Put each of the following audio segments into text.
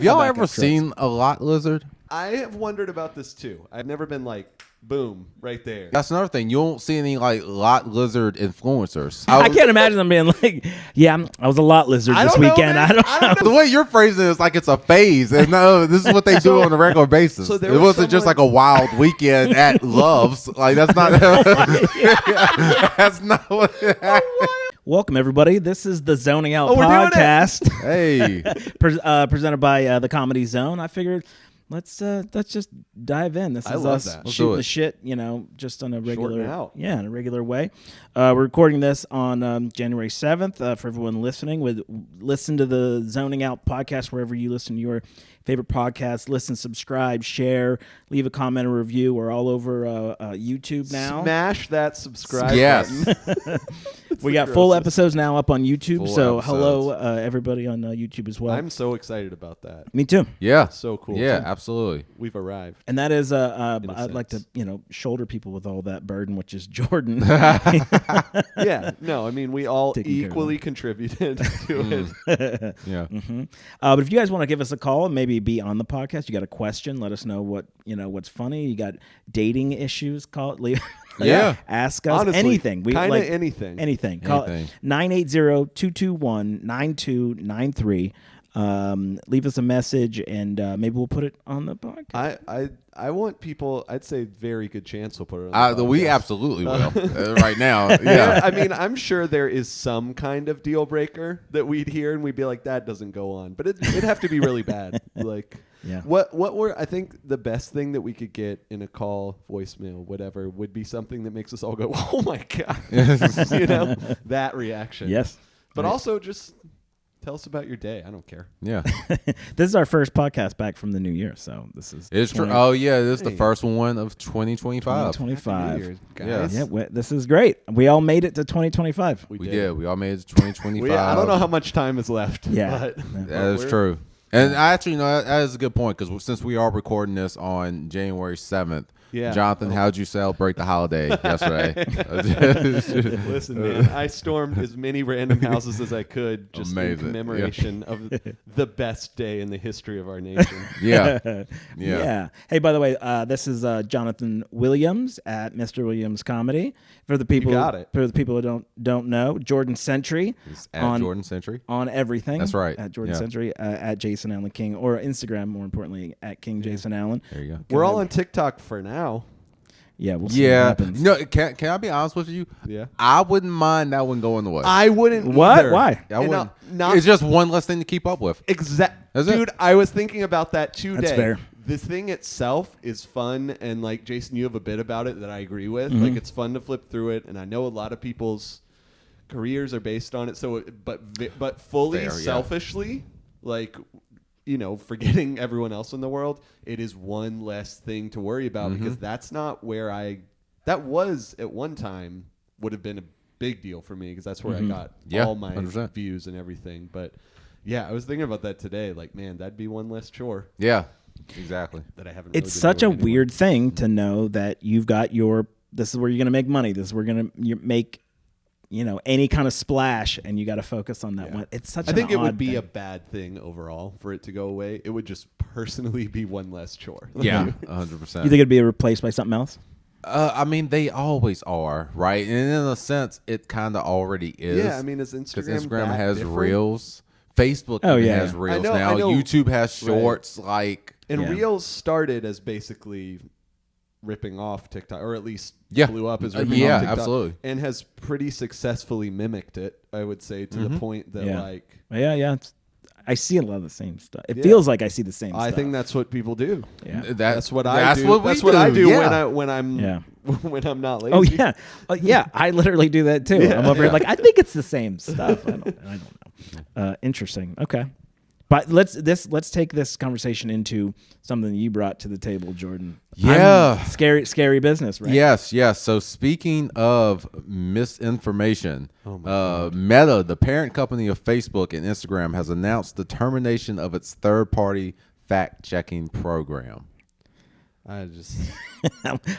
Have y'all ever seen a lot lizard? I have wondered about this too. I've never been like, boom, right there. That's another thing. You don't see any like lot lizard influencers. I can't imagine them being like, yeah, I was a lot lizard this weekend. I don't know. The way you're phrasing it is like it's a phase. And no, this is what they do on a regular basis. So it wasn't just like a wild weekend at Love's. Like that's not. That's not what. Welcome, everybody. This is the Zoning Out we're doing it. podcast. Hey, presented by the Comedy Zone. I figured let's just dive in. This I is love us that. shooting the shit, just on a regular, Shorten out. way. We're recording this on January 7th. For everyone listening, listen to the Zoning Out podcast wherever you listen to your favorite podcast. Listen, subscribe, share, leave a comment or review. We're all over YouTube now. Smash that subscribe button. We got full episodes now up on YouTube. Full so episodes. hello, everybody on YouTube as well. I'm so excited about that. Me too. yeah, So cool. yeah, absolutely. We've arrived. And that is, I'd sense. like to, shoulder people with all that burden, which is Jordan. Yeah. No, I mean, we all Taking care of equally contributed to it. Yeah. But if you guys want to give us a call and maybe be on the podcast, you got a question, let us know what's funny. You got dating issues, call it. Yeah. Ask us Honestly, anything. kind of anything. Anything. Call it 980-221-9293. Leave us a message and maybe we'll put it on the podcast. I want people. I'd say very good chance we'll put it on. The We podcast. absolutely will right now. Yeah. I mean, I'm sure there is some kind of deal breaker that we'd hear and we'd be like, that doesn't go on. But it'd have to be really bad. Like, Yeah. What were I think the best thing that we could get in a call, voicemail, whatever, would be something that makes us all go, oh my God. That reaction. Yes. But also just tell us about your day. I don't care. Yeah. This is our first podcast back from the new year, so this is It's true. Oh, yeah. This is the first one of 2025. 2025. Guys. Yeah, this is great. We all made it to 2025. We We did. did. We all made it to 2025. I don't know how much time is left. Yeah. But That is true. And I actually, that is a good point because since we are recording this on January 7th, Yeah. Jonathan, how'd you celebrate the holiday yesterday? Listen, man, I stormed as many random houses as I could just Amazing. in commemoration of the best day in the history of our nation. Yeah. Hey, by the way, this is Jonathan Williams at Mr. Williams Comedy. For the people, got it. For the people who don't know, Jordan Centry It's at Jordan Centry. on everything. That's right. At Jordan Yeah. Century, at Jason Allen King, or Instagram, more importantly, at King Jason Allen. There you go. We're all on TikTok for now. Yeah, we'll see what Yeah. happens. No, can I be honest with you? Yeah. I wouldn't mind that one going away. I wouldn't. What? Either. Why? I wouldn't. not It's just one less thing to keep up with. Is it? Dude, I was thinking about that today. That's fair. The thing itself is fun, and like Jason, you have a bit about it that I agree with. Mm-hmm. Like it's fun to flip through it, and I know a lot of people's careers are based on it. So, but fully Fair, yeah. selfishly, like forgetting everyone else in the world, it is one less thing to worry about because that's not where that was at one time would have been a big deal for me because that's where I got all my 100%. views and everything. But yeah, I was thinking about that today. Like, man, that'd be one less chore Yeah. Exactly. that I haven't. It's really been such a doing anymore. weird thing to know that you've got this is where you're going to make money. This is where you make, any kind of splash, and you got to focus on that one. It's such. I think an it odd would be thing. a bad thing overall for it to go away. It would just personally be one less chore. Yeah. 100%. You think it'd be replaced by something else? I mean, they always are, right? And in a sense, it kind of already is. Yeah, I mean, is because Instagram Instagram has different? Reels. Facebook even has Reels I now. know. YouTube has Shorts. Like, And Yeah. Reels started as basically ripping off TikTok, or at least Yeah. blew up as ripping yeah, off TikTok. absolutely. And has pretty successfully mimicked it, I would say, to the point that, like... Yeah. I see a lot of the same stuff. It Yeah. feels like I see the same stuff. I think that's what people do. Yeah. That's what I do. What That's we what I do Yeah. when I'm when I'm not lazy. Oh yeah, yeah. I literally do that too. I'm over here like I think it's the same stuff. I don't know. Interesting. Okay, but let's take this conversation into something you brought to the table, Jordan. Yeah. Scary business, right? Yes. So speaking of misinformation, Meta, the parent company of Facebook and Instagram, has announced the termination of its third-party fact-checking program. I just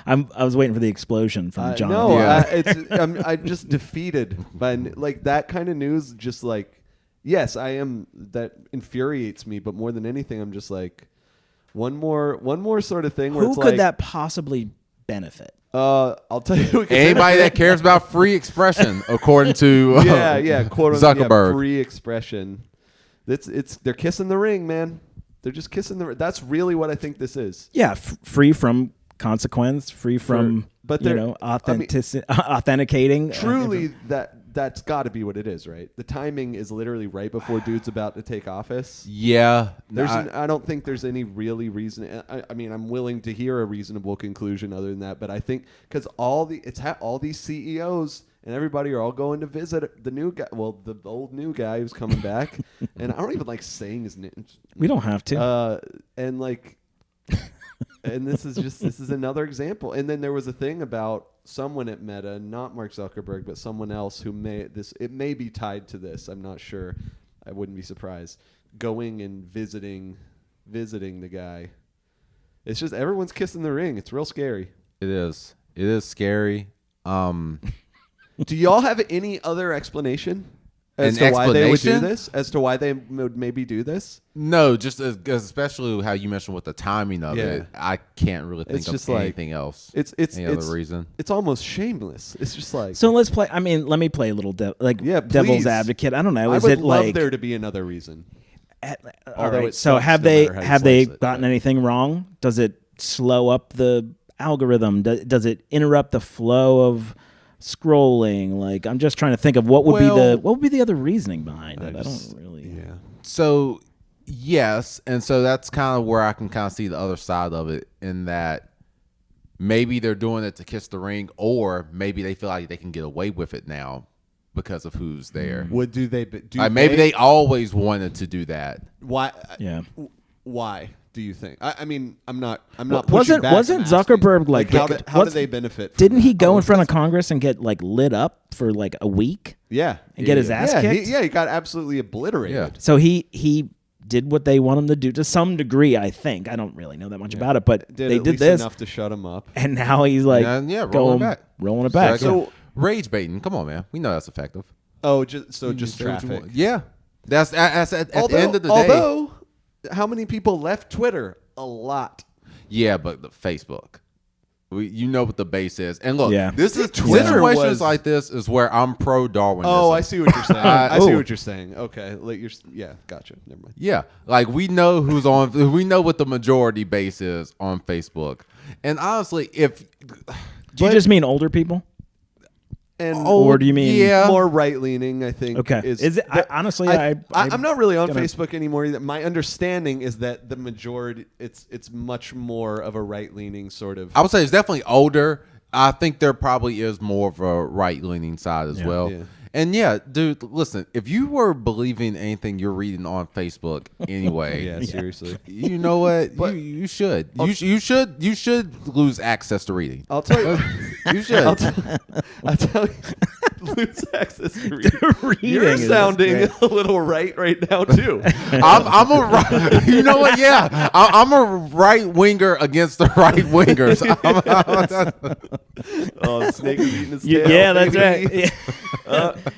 I was waiting for the explosion from John. no, Yeah. I'm just defeated by like that kind of news. Just like Yes, I am. That infuriates me. But more than anything, I'm just like, one more sort of thing where Who it's could like, that possibly benefit? I'll tell you. Who could Anybody benefit. that cares about free expression, according to quote Zuckerberg. free expression. They're kissing the ring, man. They're just kissing the ring. That's really what I think this is. Yeah, free from consequence, free from but authenticating. Truly, that's got to be what it is, right? The timing is literally right before dude's about to take office. Yeah. I don't think there's any really reason. I mean, I'm willing to hear a reasonable conclusion other than that, but I think because all these CEOs and everybody are all going to visit the new guy. Well, the old new guy who's coming back, and I don't even like saying his name. We don't have to. And like, and this is another example. And then there was a thing about someone at Meta, not Mark Zuckerberg, but someone else who it may be tied to this. I'm not sure. I wouldn't be surprised. Going and visiting the guy. It's just everyone's kissing the ring. It's real scary. It is. It is scary. Do y'all have any other explanation as to why they would do this? As to why they would maybe do this? No, just especially how you mentioned with the timing of it. I can't really think of anything else. It's any other reason. It's almost shameless. It's just like, so let's play. I mean, let me play a little devil's advocate. I don't know. I Is would it love like there to be another reason? All right. So have they gotten anything wrong? Does it slow up the algorithm? Does it interrupt the flow of scrolling? Like, I'm just trying to think of what would be the other reasoning behind it. I don't really. Yeah. So yes, and so that's kind of where I can kind of see the other side of it, in that maybe they're doing it to kiss the ring, or maybe they feel like they can get away with it now because of who's there. What do they? Maybe they always wanted to do that. Why? Yeah. Why do you think? I mean, I'm not. Wasn't Zuckerberg like how do they benefit? Didn't he go in front of Congress and get like lit up for like a week? Yeah, and get his ass kicked. He got absolutely obliterated. Yeah. So he did what they want him to do to some degree. I think I don't really know that much about it, but they did this enough to shut him up, and now he's like, rolling it back. So rage baiting. Come on, man. We know that's effective. Oh, just traffic. Yeah, that's at the end of the day. Although, how many people left Twitter? A lot. Yeah, but the Facebook. You know what the base is. And look, this is Twitter like this is where I'm pro Darwinism. Oh, I see what you're saying. I see what you're saying. Okay, gotcha. Never mind. Yeah, like we know who's on. We know what the majority base is on Facebook. And honestly, do you just mean older people? Or do you mean more right leaning? I think. Okay. Is it? Honestly, I'm not really on Facebook anymore either. My understanding is that the majority, it's much more of a right leaning sort of. I would say it's definitely older. I think there probably is more of a right leaning side as well. Yeah. And yeah, dude, listen, if you were believing anything you're reading on Facebook anyway, seriously, you know what? But you should. You should lose access to reading. I'll tell you. You should. I'll tell you. Lose access to reading. You're sounding a little right now too. I'm a right. You know what? Yeah, I'm a right winger against the right wingers. Snake is eating his tail. Yeah, that's right. Yeah.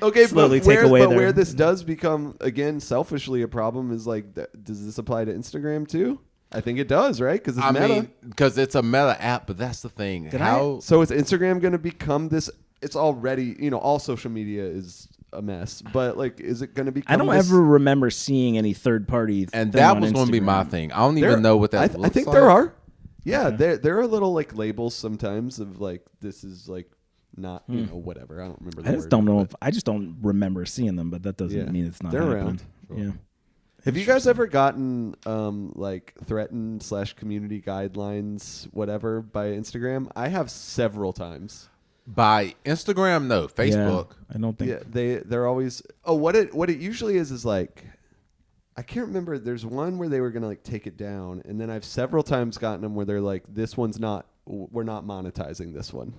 Okay, where this does become again selfishly a problem is like, does this apply to Instagram too? I think it does, right? Because it's Meta. Because it's a Meta app, but that's the thing. So is Instagram going to become this? It's already, all social media is a mess, but like, is it going to become? I don't ever remember seeing any third party. And that was going to be my thing. I don't even know what that looks like. I think there are. Yeah, there are little like labels sometimes of like, this is like not whatever. I don't remember. I just don't remember seeing them, but that doesn't mean it's not. They're happening. around. Yeah. Have you guys ever gotten like threatened / community guidelines whatever by Instagram? I have several times. By Instagram, no. Facebook. Yeah, I don't think. Yeah, they're always. Oh, what it usually is like, I can't remember. There's one where they were gonna like take it down, and then I've several times gotten them where they're like, this one's not. We're not monetizing this one.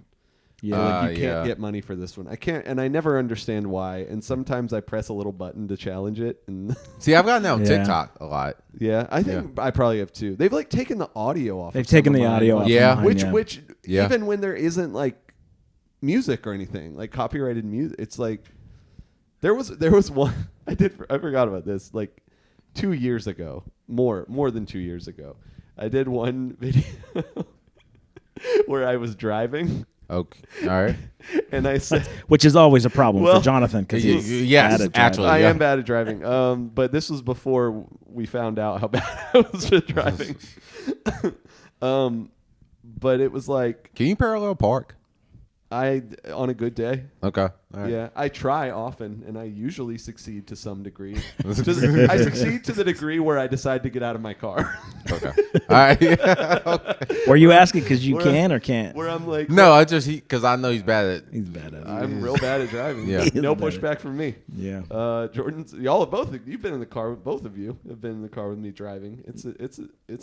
Yeah, like you can't get money for this one. I can't, and I never understand why. And sometimes I press a little button to challenge it. And see, I've gotten that on TikTok a lot. Yeah, I think I probably have too. They've like taken the audio off. They've taken the audio off. Yeah, which even when there isn't like music or anything like copyrighted music, it's like there was one I forgot about this. Like 2 years ago, more than 2 years ago, I did one video where I was driving. Okay. All right. And I said, which is always a problem Well, for Jonathan because he's yes, bad at driving. actually. I yeah. am bad at driving. But this was before we found out how bad I was at driving. But it was like Can you parallel park? on a good day. Okay. All right. Yeah, I try often, and I usually succeed to some degree. I succeed to the degree where I decide to get out of my car. Okay. All right. Yeah. Okay. Were you asking because you Where can or can't? Where I'm like, No, I just because I know he's bad at. He's bad at it. I'm real bad at driving. Yeah. No He's bad pushback from me. Yeah. Jordan, y'all have you've been in the car. Both of you have been in the car with me driving. It's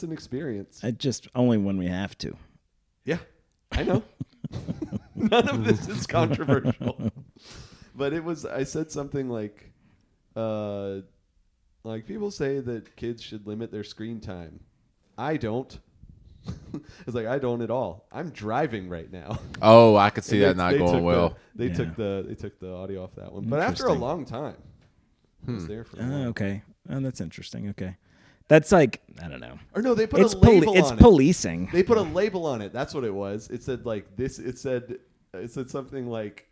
an experience. I just only when we have to. Yeah, I know. None of this is controversial. But I said something like people say that kids should limit their screen time. I don't. It's like I don't at all. I'm driving right now. Oh, I could see And that not going well. They Yeah. took the audio off that one. But after a long time, it was there for a while. Okay. Oh, that's interesting. Okay. That's like, I don't know. Or no, they put It's a label it's on it. policing. They put a label on it. That's what it was. It said like this. It said something like,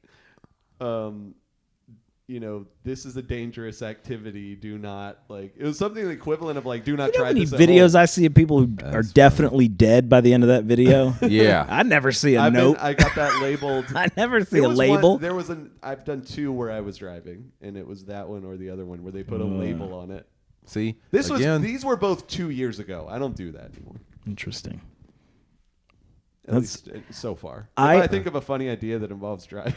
this is a dangerous activity. Do not like. It was something equivalent of like, do not You know try how many this. videos I see of people who are definitely dead by the end of that video? Yeah. I never see a note. I got that labeled. I never see There a was label. I've done two where I was driving, and it was that one or the other one where they put a label on it. See, These were both 2 years ago. I don't do that anymore. Interesting. At least so far. If I I think of a funny idea that involves driving.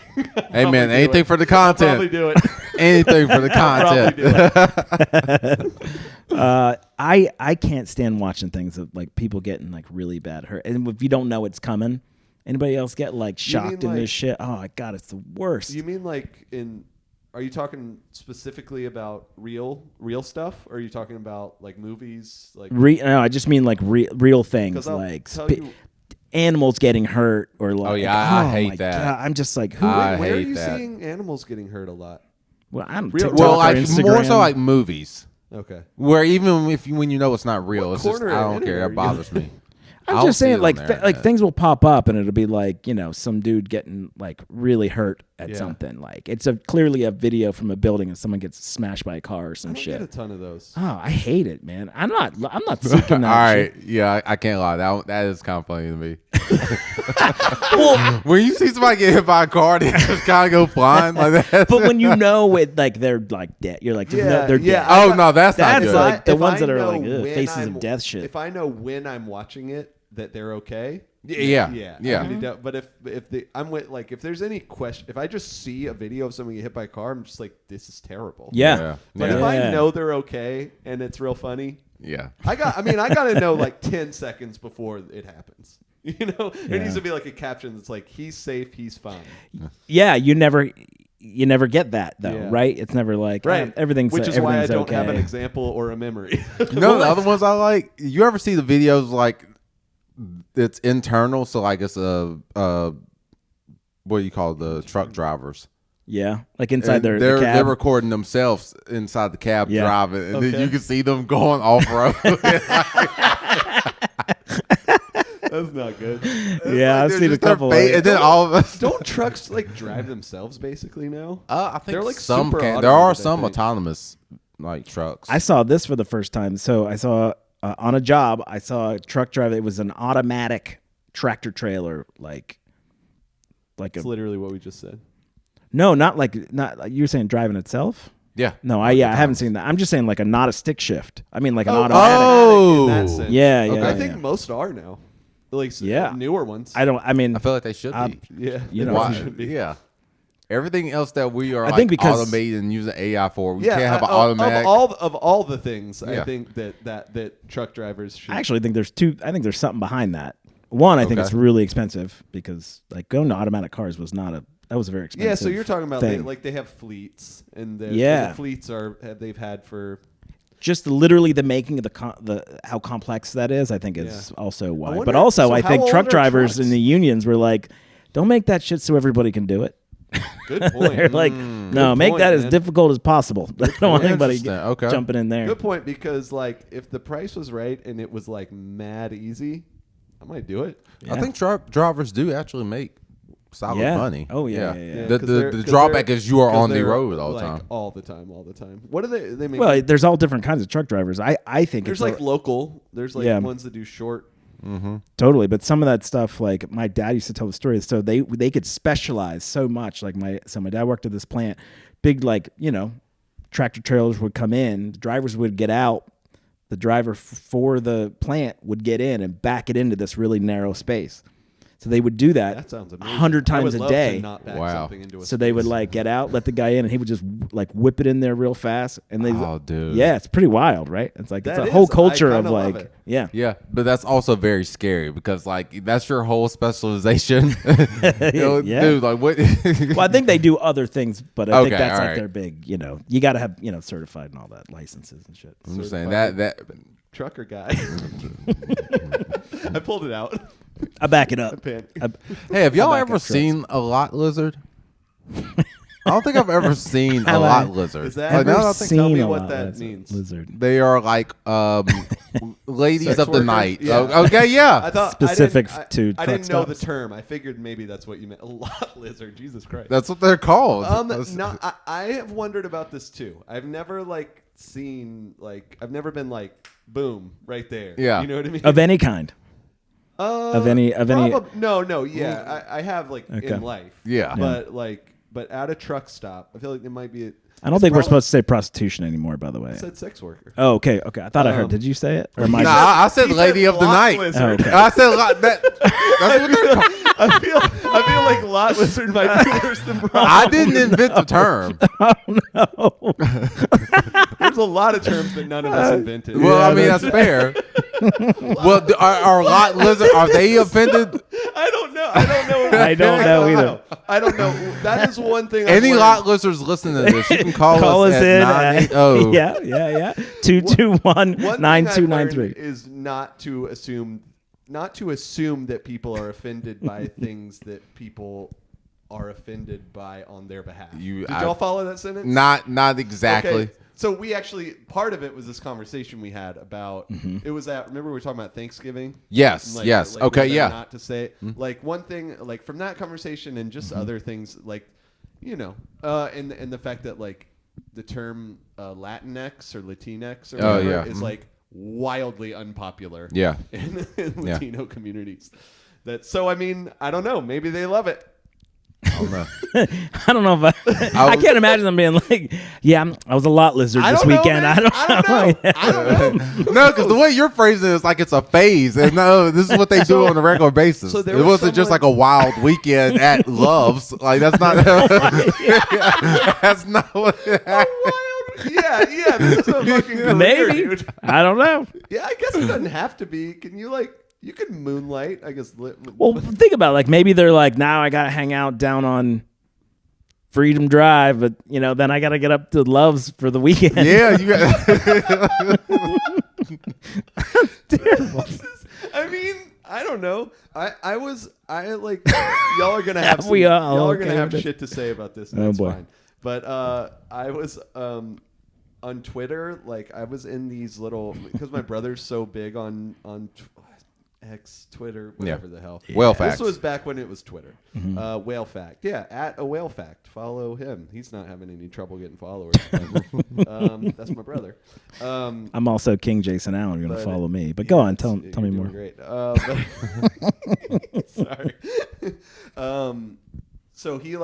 Hey man, anything for the content. Probably do it. Anything for the Probably content. do it. I can't stand watching things of like people getting like really bad hurt. And if you don't know it's coming, anybody else get like shocked in like- this shit? Oh my god, it's the worst. You mean like are you talking specifically about real stuff, or are you talking about like movies? Like No, I just mean like real things 'Cause I'll like tell you- animals getting hurt or like. Oh, yeah, I hate my that. God, I'm just like, who? I where are hate you that. seeing animals getting hurt a lot? Well, I don't. Real- TikTok Well, or like Instagram. more so like movies, Okay. where even when you know it's not real, What it's just corner I of don't care. internet That bothers me. I'm I'll just see saying, it like, on there, like yeah. things will pop up, and it'll be like, some dude getting like really hurt at Yeah. something. Like it's clearly a video from a building, and someone gets smashed by a car or I some don't shit. get a ton of those. Oh, I hate it, man. I'm not seeking that. All right, shit. yeah, I can't lie. That is kind of funny to me. When you see somebody get hit by a car, they just kind of go flying like that. But when you know it, like they're like dead, you're like, Yeah, no, they're yeah. dead. Oh no, that's not That's good. like the If ones I that are know like ugh, when faces I'm- of death shit. If I know when I'm watching it that they're okay. Yeah, Yeah. yeah. I really don't. But if there's any question, if I just see a video of somebody get hit by a car, I'm just like, this is terrible. Yeah. Yeah. But Yeah. if I know they're okay and it's real funny, Yeah. I gotta know like 10 seconds before it happens. There Yeah. needs to be like a caption that's like, he's safe, he's fine. Yeah, you never get that though, Yeah. right? It's never like everything's Which is why I everything's don't okay. have an example or a memory. You know the other ones I like? You ever see the videos like it's internal, so like it's what do you call the truck drivers? Yeah, like inside And their they're cab. recording themselves inside the cab Yeah. driving, and then Okay. you can see them going off road. That's not good. Yeah, I've seen a couple. And then all of us. Don't trucks like drive themselves basically now? I think They're, like, some super can. There are automated, I some think. autonomous like trucks. I saw this for the first time. So I saw on a job, I saw a truck driver. It was an automatic tractor trailer, like That's literally what we just said. no, not you were saying driving itself. yeah. No, I haven't seen that. I'm just saying like a not a stick shift. I mean like an Oh, automatic. Oh. in that sense. Yeah, yeah. I think most are now. At least newer ones. I mean, I feel like they should be. yeah. You know, Why? should be. Yeah. Everything else that we are I think because- automating and using AI for, we Yeah, can't have an of automatic. all the things, Yeah. I think that truck drivers should. I actually think there's two. I think there's something behind that. One, I think Okay. it's really expensive because like going to automatic cars was not a. That was a very expensive. yeah, so you're talking about thing. they have fleets, and Yeah. the fleets they've had for. Just literally the making of the how complex that is, I think is also why. wonder- But also, so I how think old truck are drivers trucks? in the unions were like, "Don't make that shit so everybody can do it." Good point. They're like, no, Good make point, that as man. difficult as possible. I don't want anybody Interesting. Okay. jumping in there. Good point, because like if the price was right and it was like mad easy, I might do it. Yeah. I think drivers do actually make solid money. Oh, yeah. The drawback is you are on the road all the like, time. All the time. What do they make? Well, there's all different kinds of truck drivers. I think there's it's like local. There's like ones that do short. totally, but some of that stuff, like my dad used to tell the story. So they could specialize so much. Like my dad worked at this plant. Big, like, tractor trailers would come in. The drivers would get out. The driver for the plant would get in and back it into this really narrow space. So they would do that. That sounds amazing. 100 times I would a love day. To not back Wow. something into a So they would space. like get out, let the guy in, and he would just like whip it in there real fast. And they, Oh, dude. yeah, it's pretty wild, right? It's like That it's a is. whole I culture of kinda love like, it. yeah, Yeah, but that's also very scary because like that's your whole specialization. Yeah. Dude, like what? Well, I think they do other things, but I think Okay, that's all like right. their big, you got to have, certified and all that licenses and shit. I'm just saying Certified that trucker guy. I pulled it out. I back it up. Pan- Hey, have y'all back ever up seen a lot lizard? I don't think I've ever seen a Have I lot lizard. Is that- Like, Ever now that I think tell me a what lot that lizard- means. Lizard. they are like ladies Sex of the workers? night. Yeah. Okay, yeah. I thought Specific I didn't, to I didn't truck know the stops. term. I figured maybe that's what you meant. A lot lizard. Jesus Christ. That's what they're called. No, I have wondered about this too. I've never like seen like I've never been like boom right there. Yeah. You know what I mean? Of any kind. Of any- No. Yeah, I have like Okay. in life. Yeah. But at a truck stop, I feel like there might be. I don't think we're supposed to say prostitution anymore, by the way. I said sex worker. Oh, okay. I thought I heard. Did you say it? Or am I Nah, just- I said He lady said of the lot night. lizard. Oh, okay. I said that's what they're called. I feel like lot lizard might be worse than broad. I didn't invent the term. There's a lot of terms that none of us invented. Well, I mean that's fair. Well, are lot lizard? Are they offended? I don't know. I don't know either. I don't know. That is one thing. I've Any learned. lot lizards listening to this, you can call us us at in. 980. Yeah. 221-9293. Is not to assume that people are offended by things that people are offended by on their behalf. Did y'all follow that sentence? Not exactly. Okay. So we actually, part of it was this conversation we had about, it was that, remember we were talking about Thanksgiving? Yes, Like, yes. like, Okay, whether or yeah. Not to say it. Like one thing, like from that conversation and just other things, like, and the fact that like the term Latinx or Latinx or Oh, whatever yeah. is like wildly unpopular. Yeah. In Latino communities. So I mean, I don't know. Maybe they love it. I don't know. I don't know if I can't imagine them being like, I was a lot lizard I this don't know, weekend. man. I don't know. No, because the way you're phrasing it is like it's a phase, and no, this is what they do on a regular basis. so there it was wasn't just someone- like a wild weekend at Love's. Like that's not. That's not what. Yeah. This is a fucking career, Maybe. dude. I don't know. Yeah, I guess it doesn't have to be. Can you like? You could moonlight, I guess. Well, think about it. Like maybe they're like, now I got to hang out down on Freedom Drive, but then I got to get up to Love's for the weekend. Yeah, you got. I mean, I don't know. I like y'all are gonna have We are y'all are okay gonna have with it. shit to say about this. And Oh, that's boy. fine. But I was on Twitter. Like I was in these little because my brother's so big on X, Twitter, whatever the hell. Whale facts. This was back when it was Twitter. Whale fact. Yeah, at a whale fact. Follow him. He's not having any trouble getting followers. That's my brother. I'm also King Jason Allen. You're going to But, follow me. But yeah, go on. Tell me you're more. doing Great. Sorry. So he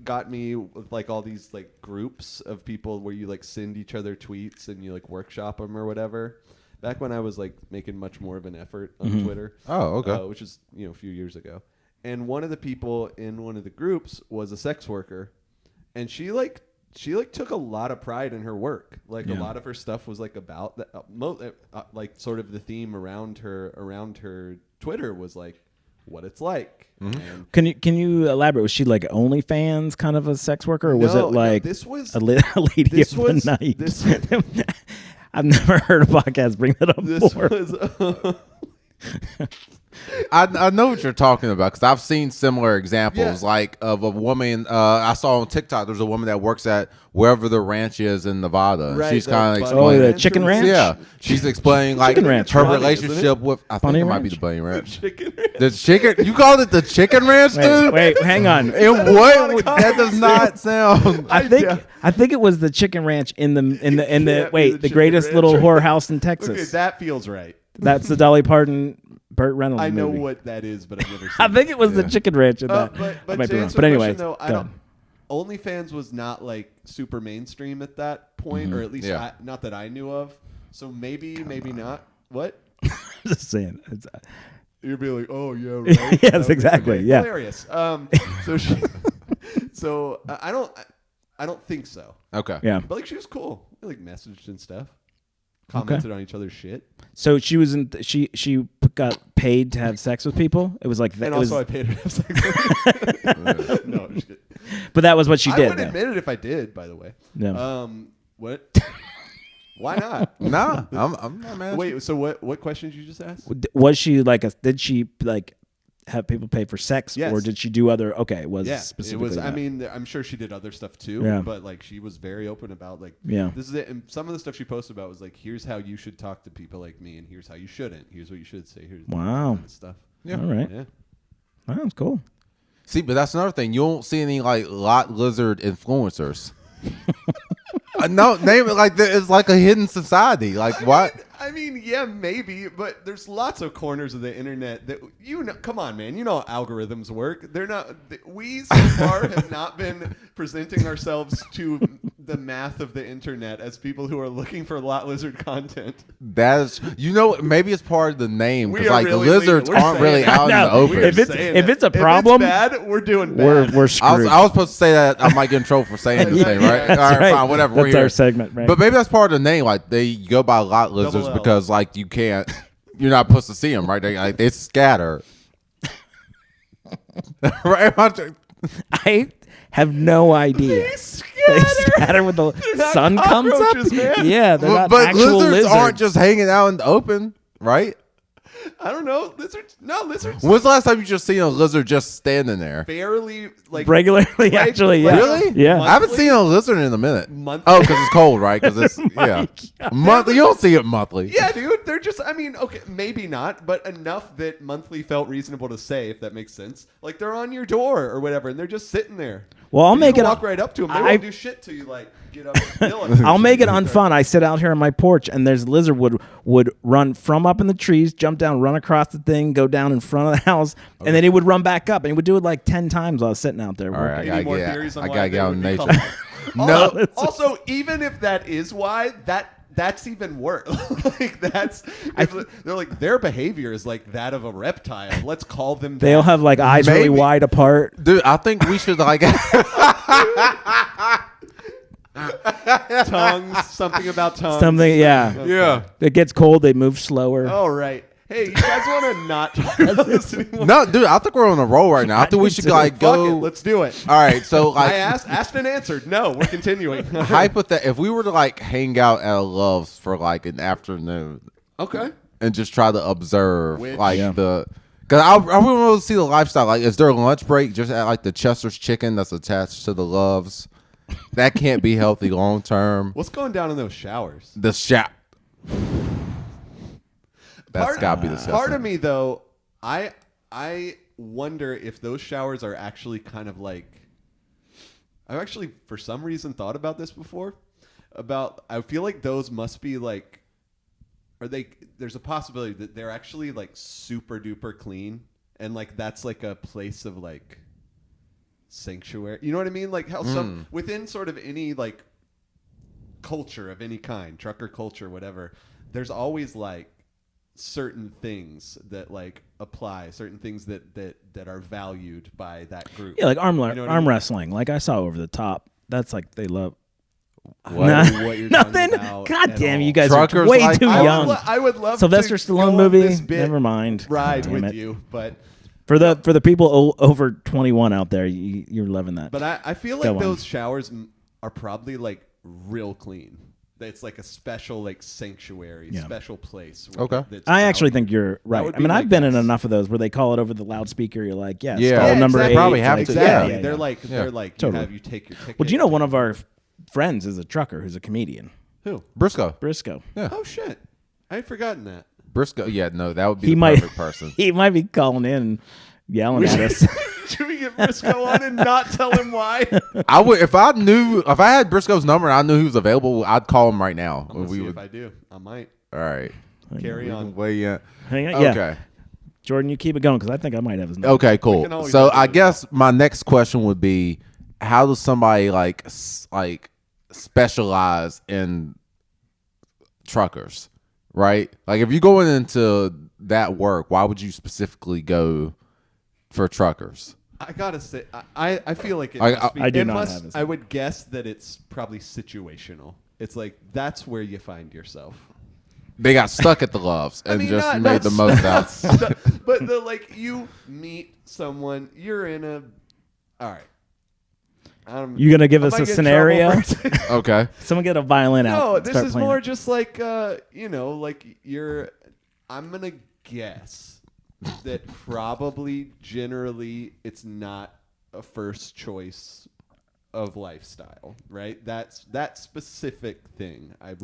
got me with like all these like groups of people where you like send each other tweets and you like workshop them or whatever. Back when I was like making much more of an effort on Twitter. Oh, okay. Which is a few years ago. And one of the people in one of the groups was a sex worker, and she took a lot of pride in her work. Like a lot of her stuff was like about that. Like sort of the theme around her Twitter was like what it's like. And Can you elaborate? Was she like OnlyFans kind of a sex worker, or was it like this was a lady this of was- the night? this- I've never heard a podcast bring that up this before. was I know what you're talking about because I've seen similar examples, Yeah. like of a woman. I saw on TikTok. There's a woman that works at wherever the ranch is in Nevada. Right, She's the kind of bunny explaining. the chicken ranch? Yeah, she's explaining like Chicken ranch, her right? relationship with. I think Bunny it might be ranch? the bunny ranch. Chicken. The chicken. You called it the chicken ranch, dude? Wait, hang on. And what? That does not sound. I think it was the chicken ranch in the Can't be the the chicken greatest ranch. little whorehouse in Okay, Texas. that feels right. That's the Dolly Parton, Burt Reynolds I know movie. what that is, but I've never seen I think it was the chicken ranch in that. But I might to be wrong. answer But the anyway, question, though, I go don't. ahead. OnlyFans was not like super mainstream at that point, or at least Yeah. not that I knew of. So maybe not. What? Just saying. It's, You'd be like, oh yeah, right. Yes, Okay, exactly, yeah. Hilarious. So I don't think so. Okay. yeah. But like she was cool. We, like messaged and stuff. Commented on each other's shit. So she was in. She got paid to have sex with people. It was like that. And It was, also I paid her to have sex with her. No, I'm just kidding. but that was what she I did. would though. admit it if I did, by the way. Yeah. What? Why not? Nah, I'm not mad. Wait, so what questions you just asked? Was she like a? Did she like have people pay for sex, Yes. or did she do other? Okay, it was Yeah, specifically. it was. I that. mean, I'm sure she did other stuff too. Yeah. But like, she was very open about like, Yeah. this is it. And some of the stuff she posted about was like, here's how you should talk to people like me, and here's how you shouldn't. Here's what you should say. Here's Wow. kind of stuff. Yeah. All right. Yeah. Wow, that's cool. See, but that's another thing. You don't see any like lot lizard influencers. No, name it like it's like a hidden society. Like what? I mean, yeah, maybe, but there's lots of corners of the internet that come on, man. You know how algorithms work. They're not. We so far have not been presenting ourselves to the math of the internet as people who are looking for lot lizard content. That's maybe it's part of the name We because are like really lizards legal. We're aren't really saying it. out in No, the open. if it's- Saying if it. it's a problem, if it's bad, we're doing bad. We're I was screwed. supposed to say that I might get in trouble for saying this thing, right? That's All right, right. fine, whatever. That's we're here. our segment, right? But maybe that's part of the name. Like they go by lot lizards L. because like you can't, you're not supposed to see them, right? They scatter. Right? I have no idea. They scatter when the not sun comes up. cockroaches, man. Yeah, they're not But actual lizards aren't just hanging out in the open, right? I don't know. Lizards. When's the last time you just seen a lizard just standing there? Barely like regularly. Actually, yeah. Really? Yeah. I haven't seen a lizard in a minute. Monthly? Oh, because it's cold, right? Because it's monthly. You don't see it monthly. Yeah, dude. They're just. I mean, okay, maybe not, but enough that monthly felt reasonable to say, if that makes sense. Like they're on your door or whatever, and they're just sitting there. Well, I'll You make can it. walk right up to them. They I- won't do shit till you like get up. And kill them. I'll make it unfun. I sit out here on my porch, and there's a lizard would run from up in the trees, jump down, run across the thing, go down in front of the house, and then he would run back up, and he would do it like 10 times while I was sitting out there. All right, Any I more gotta theories get. on I why gotta they get out would in be nature. called- No. Also, even if that is why, that's even worse. Like they're like their behavior is like that of a reptile. Let's call them. They'll have like eyes really Maybe. wide apart. Dude, I think we should like. tongues. Something about tongues. Something, yeah. Yeah. It gets cold, they move slower. All right. Hey, you guys want to not talk about this anymore? No, dude, I think we're on a roll right now. I think we should like Fuck go. it, let's do it. All right, so like I asked and answered. No, we're continuing. if we were to like hang out at a Love's for like an afternoon Okay. and just try to observe Which- like Yeah. because I really want to see the lifestyle. Like, is there a lunch break just at like the Chester's Chicken that's attached to the Love's? That can't be healthy long term. What's going down in those showers? The shop. That's gotta be disgusting. Part of me though, I wonder if those showers are actually kind of like. I've actually, for some reason, thought about this before. I feel like those must be like, there's a possibility that they're actually like super duper clean, and like that's like a place of like sanctuary. You know what I mean? Like how some within sort of any like culture of any kind, trucker culture, whatever. There's always like certain things that like apply, certain things that are valued by that group. Yeah, like arm You know what I arm mean? wrestling. Like I saw Over the Top. That's like they love. What? Nah, what you're nothing. talking about God at damn, all. you guys Truckers are way like- too I would young. I would love Sylvester to Stallone go on movie. this bit Never mind. ride Damn with it. you, but For the people over 21 out there, you're loving that. I feel Go like on. those showers are probably like real clean. It's like a special like sanctuary, special place. Okay. I actually think you're right. I mean, I've been in enough of those where they call it over the loudspeaker. You're like, stall number 8. Probably have to. Exactly. Yeah. They're like, Totally. you take your ticket. Well, do you know one of our friends is a trucker who's a comedian? Who? Briscoe. Yeah. Oh shit, I had forgotten that. Briscoe. Yeah, no, that would be the perfect person. He might be calling in and yelling at us. Should we get Briscoe on and not tell him why? I would if I had Briscoe's number and I knew he was available, I'd call him right now. If I do, I might. All right. Carry on. Hang on. Okay. Jordan, you keep it going because I think I might have his number. Okay, cool. So I guess my next question would be, how does somebody like specialize in truckers, right? Like if you're going into that work, why would you specifically go for truckers? I gotta say, I feel like it I I would guess that it's probably situational. It's like that's where you find yourself. They got stuck at the Loves and made the most out. But you meet someone, you're in a. All right. You gonna give us a scenario? Okay. Someone get a violin out. No, this is more just like you're. I'm gonna guess that probably generally it's not a first choice of lifestyle, right? That's that specific thing. I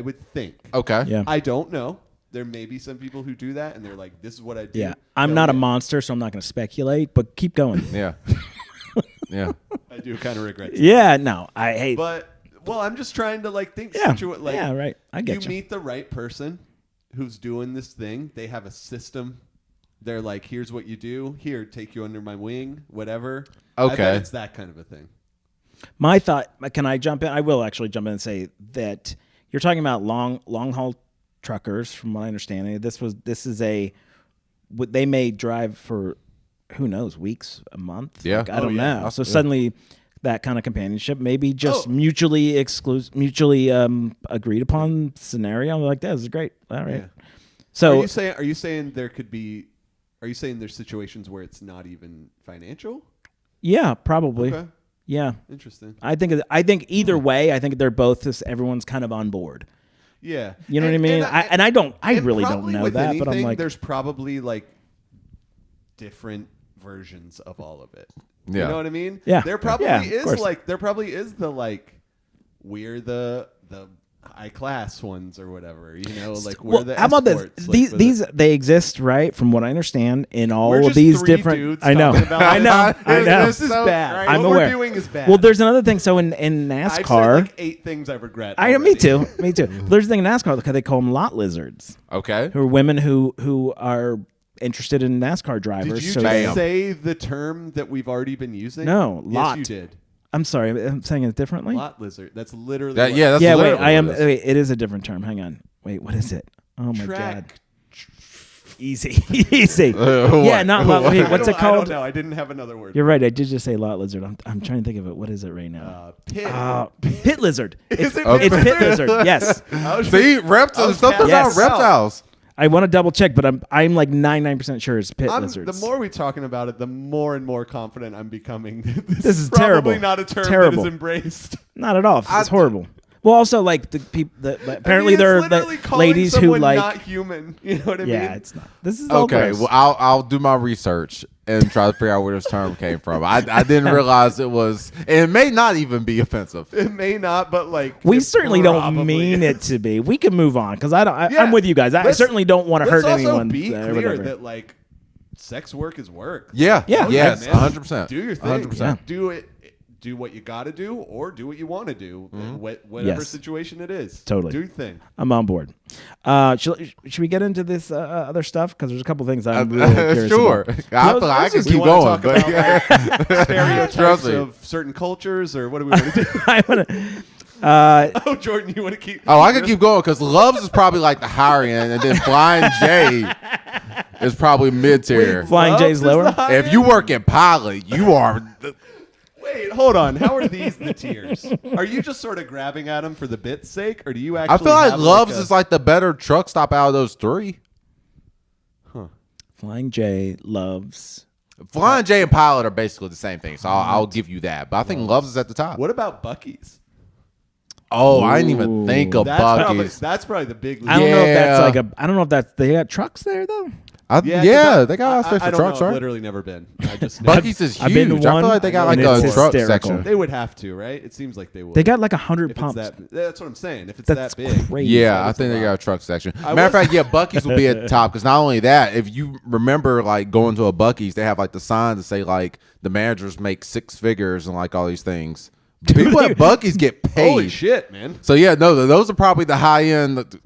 would think. Okay. Yeah. I don't know. There may be some people who do that and they're like, this is what I do. Yeah. I'm not a monster, so I'm not going to speculate, but keep going. Yeah. Yeah. I do kind of regret that. Yeah, no. I hate I'm just trying to think yeah, right. I get you. Meet the right person who's doing this thing. They have a system. They're like, here's what you do. Here, take you under my wing, whatever. Okay. I bet it's that kind of a thing. My thought, can I jump in? I will actually jump in and say that you're talking about long haul truckers, from what I understand. This is they may drive for, who knows, weeks, a month. Yeah. I don't know. So suddenly that kind of companionship, maybe just mutually agreed upon scenario. I'm like, this is great. All right. Yeah. So are you saying there could be, are you saying there's situations where it's not even financial? Yeah, probably. Okay. Yeah. Interesting. I think either way, I think they're both everyone's kind of on board. Yeah. You know what I mean? I really don't know that, anything, but I'm like, there's probably different versions of all of it. Yeah. You know what I mean? Yeah. There probably is we're the high class ones or whatever, we're the how about this? escorts, They exist, right? From what I understand, in all we're of just these 3 different. dudes I know. talking about I know. I know. This is bad. I'm what aware. we're doing is bad. Well, there's another thing. So in I've NASCAR, said 8 things I regret. me too. There's a thing in NASCAR because they call them lot lizards, Okay. who are women who are interested in NASCAR drivers. Did you so just say the term that we've already been using? No, yes, lot. you did. I'm sorry, I'm saying it differently. Lot lizard. That's literally. That's Wait, literally I am. what it is. Wait, it is a different term. Hang on. Wait, what is it? Oh my god. Easy. Yeah, not lot. Wait, what's it called? I don't know. I didn't have another word. You're right. I did just say lot lizard. I'm trying to think of it. What is it right now? Pit. Pit lizard. Is it It's pit pit lizard. Yes. See, reptiles. Something about Yes. reptiles. I want to double check, but I'm like 99% sure it's pit lizards. The more we're talking about it, the more and more confident I'm becoming. This is probably terrible. not a term Terrible. that is embraced. Not at all. It's horrible. Well, also like the people. Apparently, there are ladies who like. Not human. You know what I mean? Yeah, it's not. This is all Okay. gross. Well, I'll do my research and try to figure out where this term came from. I didn't realize it was. It may not even be offensive. It may not, but we it certainly don't probably mean is. it to be. We can move on because I'm Yeah. with you guys. I certainly don't want to hurt anyone. Let's also be or clear whatever. that sex work is work. Yeah. Yeah. Yes. man. 100%. Do your thing. 100%. Do it. Do what you got to do, or do what you want to do. Whatever Yes. situation it is. Totally. Do your thing. I'm on board. Should we get into this other stuff? Because there's a couple things I'm really curious Sure. about. I can Do you keep wanna going. talk But about, stereotypes Trust me. of certain cultures, or what do we want to do? I want to. Oh, Jordan, you want to keep? I can keep going because Loves is probably like the higher end, and then Flying J is probably mid tier. Flying J's Loves is lower? the high If you work in pilot, you are. Wait, hold on. How are these the tiers? Are you just sort of grabbing at them for the bit's sake, or do you actually? I feel like have Loves a- is like the better truck stop out of those 3. Flying J loves. Flying J and pilot are basically the same thing, so I'll give you that. But I think Loves is at the top. What about Buc-ee's? Oh, I didn't even think of Buc-ee's. That's probably the big. I don't know if that's Yeah. like a. I don't know if that's they got trucks there though. Yeah, they got a lot of space I for don't trucks, know. I've right? literally never been. I just know. Buc-ee's is I've been to huge. I one, feel like they got like and a it's truck hysterical. section. They would have to, right? It seems like they would. They got like 100 if it's pumps. that's what I'm saying. If it's That's that big, crazy. Yeah, I That's think a they got lot. a truck section. I Matter of was- fact, yeah, Buc-ee's will be at the top because not only that, if you remember like going to a Buc-ee's, they have like the sign to say like the managers make 6 figures and like all these things. People at Buc-ee's get paid. Holy shit, man! So yeah, no, those are probably the high end.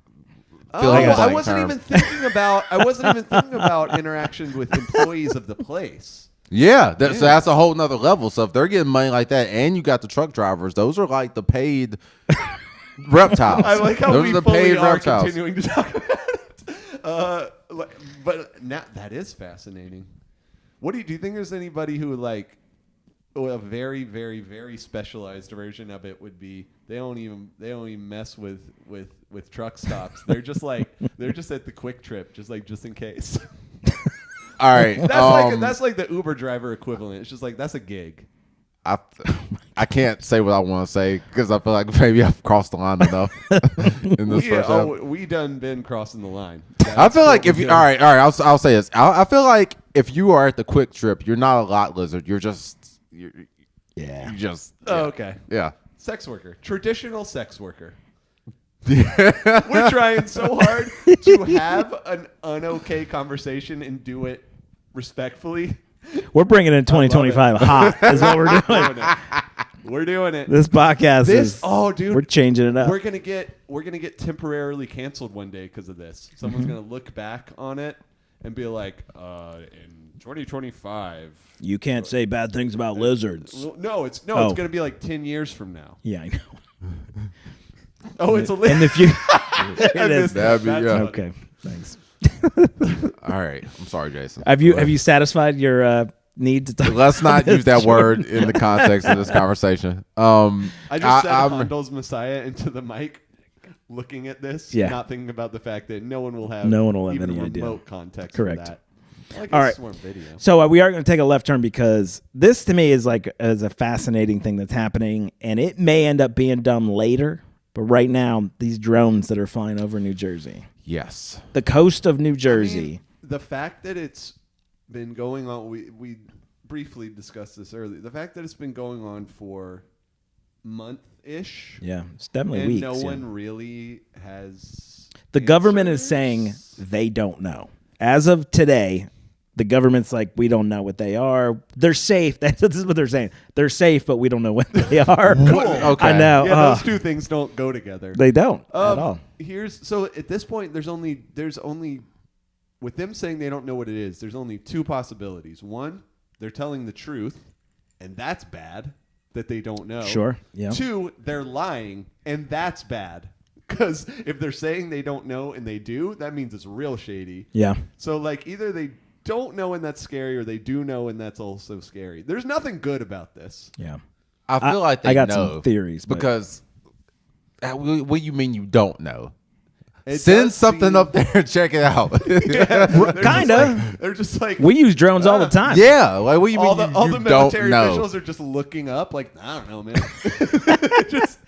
Oh, in the I blank wasn't term. even thinking about. I wasn't even thinking about interactions with employees of the place. Yeah, so that's a whole nother level. So if they're getting money like that, and you got the truck drivers, those are like the paid reptiles. I like how those we are the fully paid are reptiles. continuing to talk about it. But now that is fascinating. What do you think? There's anybody who like a very, very, very specialized version of it would be they don't even mess with truck stops. They're just like they're just at the quick trip, just in case. All right, That's like the Uber driver equivalent. It's just like that's a gig. I can't say what I want to say because I feel like maybe I've crossed the line enough in this first episode. We done been crossing the line. I feel like if you all right, I'll say this. I feel like if you are at the quick trip, you're not a lot lizard. You're just okay. Yeah. Sex worker, traditional sex worker. We're trying so hard to have an unokay conversation and do it respectfully. We're bringing in 2025 hot. Is what we're doing. We're doing it. This podcast is. Oh, dude, we're changing it up. We're gonna get temporarily canceled one day because of this. Someone's gonna look back on it and be like, in 2025. You can't say bad things about lizards. No, it's Oh. gonna be like 10 years from now. Yeah, I know. Oh, it's a In lizard. the future. I It is. missed that. That'd be- That's yeah. funny. Okay, thanks. All right. I'm sorry, Jason. Have you satisfied your need to talk? Let's not about use that this? word in the context of this conversation. I just said I'm- Handel's Messiah into the mic, looking at this, Yeah. not thinking about the fact that no one will have even any a idea. remote context Correct. for that. Like All a right. swarm video. So we are going to take a left turn because this to me is a fascinating thing that's happening, and it may end up being dumb later. But right now, these drones that are flying over New Jersey, Yes. the coast of New Jersey. I mean, the fact that it's been going on, we briefly discussed this earlier. The fact that it's been going on for month-ish, Yeah, it's definitely and weeks. no yeah. one really has. The government is answers. saying they don't know. As of today, the government's like, we don't know what they are. They're safe. This is what they're saying. They're safe, but we don't know what they are. Okay. I know. Yeah, those two things don't go together. They don't at all. So at this point, there's only with them saying they don't know what it is. There's only two possibilities. One, they're telling the truth, and that's bad that they don't know. Sure. Yeah. Two, they're lying, and that's bad because if they're saying they don't know and they do, that means it's real shady. Yeah. So like either they don't know and that's scary, or they do know and that's also scary. There's nothing good about this. Yeah. I feel like they I got know some theories but- because what do you mean you don't know? It Send does something seem- up there and check it out. They're just Kinda. like- they're just like We use drones all the time. Yeah, like what do you mean all the you don't military know? officials are just looking up, like I don't know, man. Just,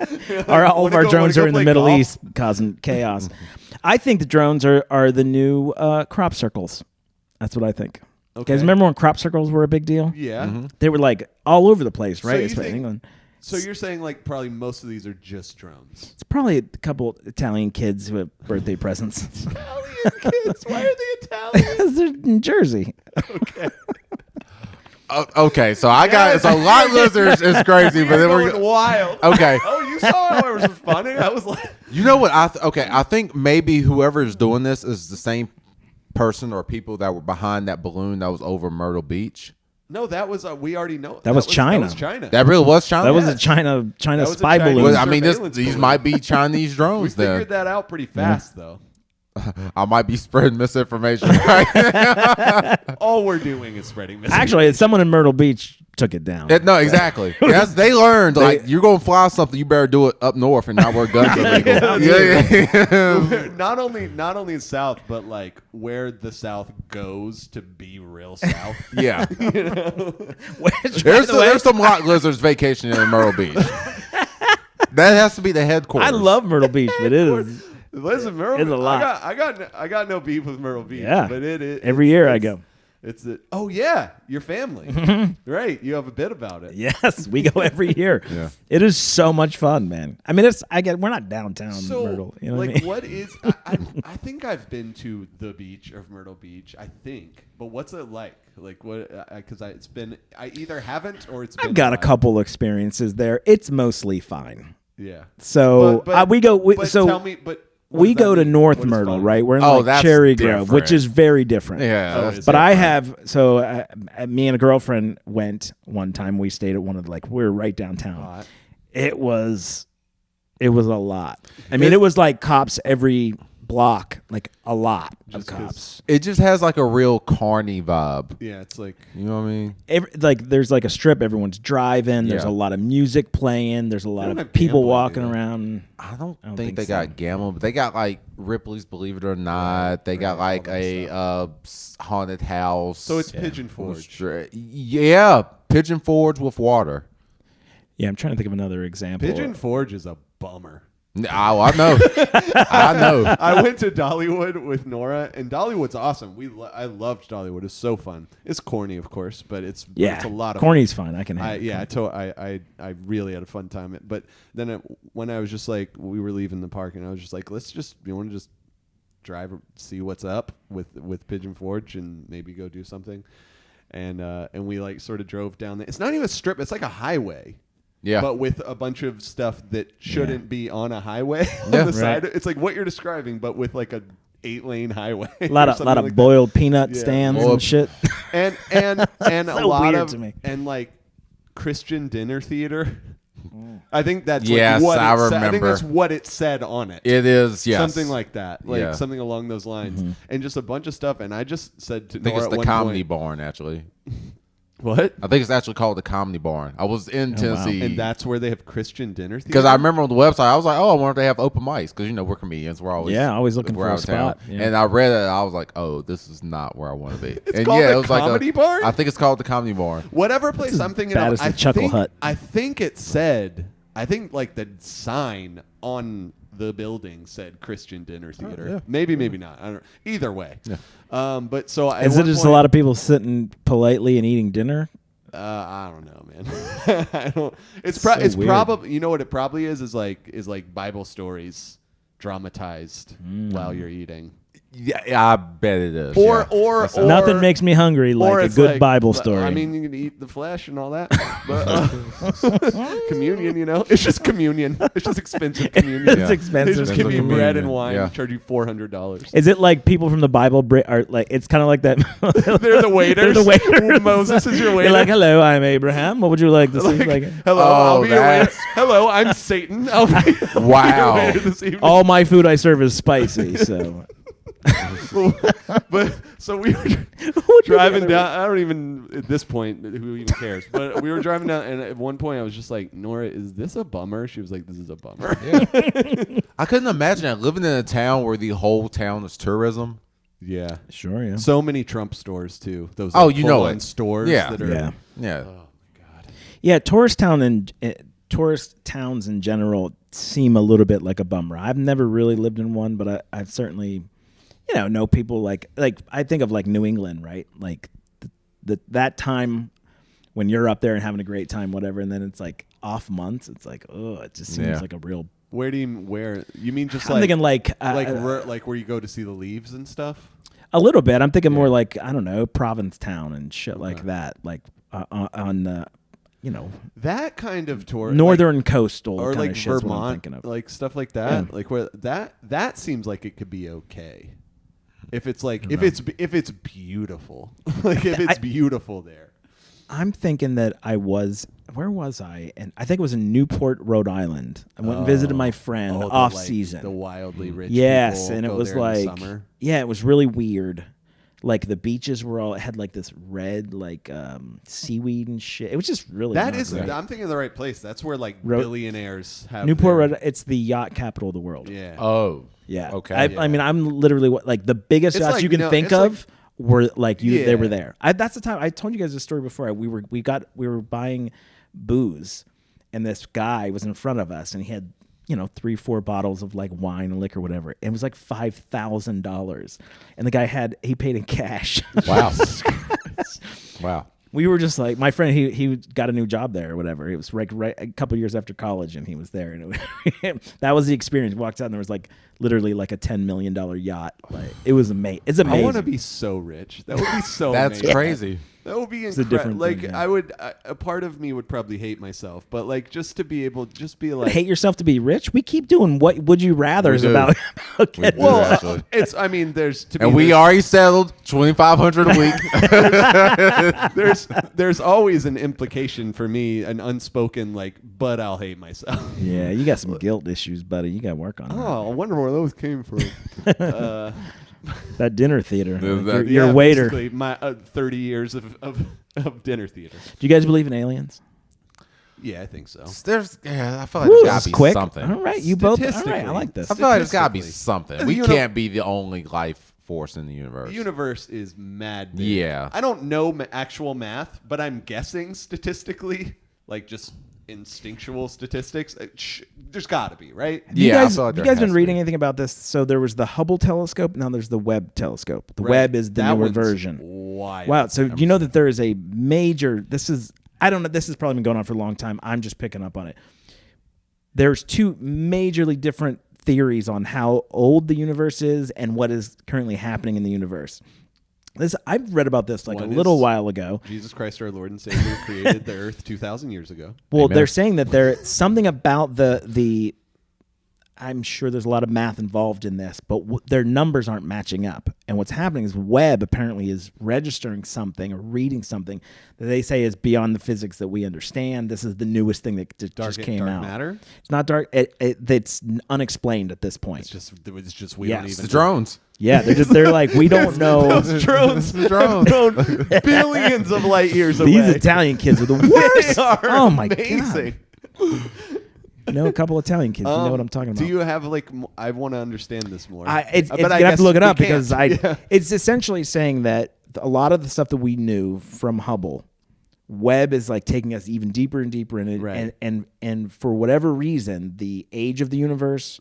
All of our drones are in the Middle golf. East causing chaos. I think the drones are the new crop circles. That's what I think. Okay. Guys, remember when crop circles were a big deal? Yeah. They were like all over the place, right? you Especially in think- England. So you're saying like probably most of these are just drones. It's probably a couple Italian kids who have birthday presents. Italian kids? Why are they Italian? Because they're in Jersey. Okay. Okay, so I got it's a lot lizards. It's crazy, but then Going we're wild. okay. Oh, you saw how it was responding? I was like, You know what? I think maybe whoever is doing this is the same person or people that were behind that balloon that was over Myrtle Beach. no, that was we already know. That was China. That was China. That really was China. That was a Yes. China That was a spy Chinese- balloon. Well, I mean, surveillance these balloon. might be Chinese we drones. Then figured that out pretty fast, though. I might be spreading misinformation. Right? All we're doing is spreading this. Actually, someone in Myrtle Beach took it down. No, exactly. They learned like you're gonna fly something, you better do it up north and not where guns are legal. Yeah. not only in South, but like where the South goes to be real South. Yeah. Which, by There's the way, some lot lizards vacationing in Myrtle Beach. That has to be the headquarters. I love Myrtle Beach, but it is. Listen, Myrtle. It's a lot. I got no beef with Myrtle Beach. Yeah. But every year I go. It's oh yeah, your family, right? You have a bit about it. Yes, we go every year. Yeah. It is so much fun, man. I mean, we're not downtown Myrtle. You know like, what I mean? what is? I think I've been to the beach of Myrtle Beach. I think, but what's it like? Like what? Because I either haven't or it's. I've got a couple experiences there. It's mostly fine. Yeah. So we go. Tell me, but. We go to North Myrtle, right? We're in like Cherry Grove, which is very different. Yeah. But I have, me and a girlfriend went one time. We stayed at one of we were right downtown. It was a lot. I mean, it was like cops every block, like a lot of cops. It just has like a real carny vibe. Yeah, it's like, you know what I mean? There's like a strip. Everyone's driving. There's a lot of music playing. There's a lot of people walking around. I don't think they got gambling, but they got like Ripley's Believe It or Not. They got like a haunted house. So it's Pigeon Forge. Yeah, Pigeon Forge with water. Yeah, I'm trying to think of another example. Pigeon Forge is a bummer. Oh, I know. I know. I went to Dollywood with Nora, and Dollywood's awesome. I loved Dollywood. It's so fun. It's corny, of course, but it's a lot of corny's fun. I can have it. I really had a fun time. But then when I was just like, we were leaving the park, and I was just like, you want to just drive, see what's up with Pigeon Forge, and maybe go do something. And we like sort of drove down there. It's not even a strip. It's like a highway. Yeah. But with a bunch of stuff that shouldn't be on a highway on the side. It's like what you're describing, but with like a 8-lane highway. A lot of boiled peanut stands and shit. And a lot weird of to me. And like Christian dinner theater. I think that's yes, what I it said. remember. I think that's what it said on it. It is, yes. Something like that. Like something along those lines. And just a bunch of stuff. And I just said to I think Nora it's the Comedy Barn, actually. What? I think it's actually called the Comedy Barn. I was in Tennessee. And that's where they have Christian dinner theater? Because I remember on the website, I was like, I wonder if they have open mics. Because, we're comedians. We're always looking for a spot. Yeah. And I read it, and I was like, this is not where I want to be. It's called the Comedy Barn? I think it's called the Comedy Barn. Whatever place I'm thinking of. The Chuckle Hut. I think it said, like the sign on the building said Christian dinner theater. Yeah. Maybe not. I don't know. Either way. Yeah. But so is it just a lot of people sitting politely and eating dinner? I don't know, man. I don't. It's weird. probably, you know what it probably is like Bible stories dramatized while you're eating. Yeah, I bet it is. Or nothing makes me hungry like a good Bible story. I mean, you can eat the flesh and all that, but communion, it's just communion. It's just expensive communion. It's expensive. They just give you bread and wine, Yeah. charge you $400. Is it like people from the Bible are like? It's kind of like that. They're the waiters. They're the waiters. Moses is your waiter. You're like, hello, I'm Abraham. What would you like to see? Like, hello, I'll be your waiter. Hello, I'm Satan. I'll be Wow. your waiter this evening. all my food I serve is spicy. So. But so we were driving down. I don't even at this point who even cares. But we were driving down, and at one point I was just like, Nora, is this a bummer? She was like, this is a bummer. Yeah. I couldn't imagine that living in a town where the whole town is tourism. Yeah, Sure, yeah. so many Trump stores too. Those it. stores. Yeah. that are, Yeah. Oh my god. Yeah, tourist towns in general seem a little bit like a bummer. I've never really lived in one, but I've certainly, know people like I think of like New England, right? Like that time when you're up there and having a great time, whatever, and then it's like off months. It's like, it just seems like a real. Where you mean just I'm thinking like where you go to see the leaves and stuff? A little bit. I'm thinking more like, I don't know, Provincetown and shit like that. Like on that kind of tour, northern coastal or kind like of shit's what I'm Vermont, thinking of. like stuff like that. Yeah. Like where that seems like it could be okay. If it's if it's beautiful, like if it's beautiful there. I'm thinking that where was I? And I think it was in Newport, Rhode Island. I went and visited my friend off season. The wildly rich. Yes, people and it go was there like, in the summer. yeah, it was really weird. Like the beaches had like this red seaweed and shit. It was just really that not is. great. I'm thinking of the right place. That's where like billionaires have Newport, Rhode. It's the yacht capital of the world. Yeah. Oh. Yeah. Okay. I mean, I'm literally like the biggest It's yachts like, you can think of were like you. Yeah. They were there. That's the time I told you guys a story before. We were buying booze, and this guy was in front of us, and he had 3-4 bottles of like wine and liquor, whatever. It was like $5,000, and the guy he paid in cash. Wow. Wow. We were just like, my friend, he got a new job there or whatever. It was right a couple years after college, and he was there, and that was the experience. Walked out, and there was like literally like a $10 million yacht. Like, it was amazing. It's amazing. I want to be so rich. That would be so. That's amazing. crazy. That would be It's a different incredible. Like thing, yeah. I would, a part of me would probably hate myself, but like just to be able, just be like, hate yourself to be rich. We keep doing what would you rather's do. about. We do, well, actually. it's. I mean, there's to And me, we there's- already settled $2,500 a week. there's always an implication for me, an unspoken like, but I'll hate myself. Yeah, you got some guilt issues, buddy. You got to work on that. Oh, I wonder where those came from. That dinner theater. There's Like, that- your Yeah, waiter. basically, my 30 years of dinner theater. Do you guys believe in aliens? Yeah, I think so. I feel like Woo, there's this got is to be quick. something. All right, you both. All right, I Statistically. like this. I feel like there's got to be Statistically. something. We You know- can't be the only life force in the universe. The universe is mad big. Yeah. I don't know actual math, but I'm guessing statistically, like just instinctual statistics, there's got to be, right? You Yeah, I guys, feel like you there guys been has to reading be. anything about this? So there was the Hubble telescope. Now there's the Webb telescope. The Right. Webb is the That newer one's version. wild. Wow. So you know that there is a major. I don't know. This has probably been going on for a long time. I'm just picking up on it. There's two majorly different theories on how old the universe is and what is currently happening in the universe. I've read about this like One a little is- while ago. Jesus Christ, our Lord and Savior, created the earth 2,000 years ago. Well, Amen. they're saying that there's something about the. I'm sure there's a lot of math involved in this, but their numbers aren't matching up. And what's happening is Webb apparently is registering something or reading something that they say is beyond the physics that we understand. This is the newest thing that just came dark out. matter? It's not dark. It's unexplained at this point. It's just we Yes. don't It's even The drones. Yeah, they're like, we don't know. Those drones, drones. billions of light years away. These Italian kids are the worst. They are Oh my amazing. god! You know a couple Italian kids. You know what I'm talking about. Do you have like? I want to understand this more. It's But you I have to look it guess up we can't. because Yeah. it's essentially saying that a lot of the stuff that we knew from Hubble, Webb is like taking us even deeper and deeper in it, Right. and for whatever reason, the age of the universe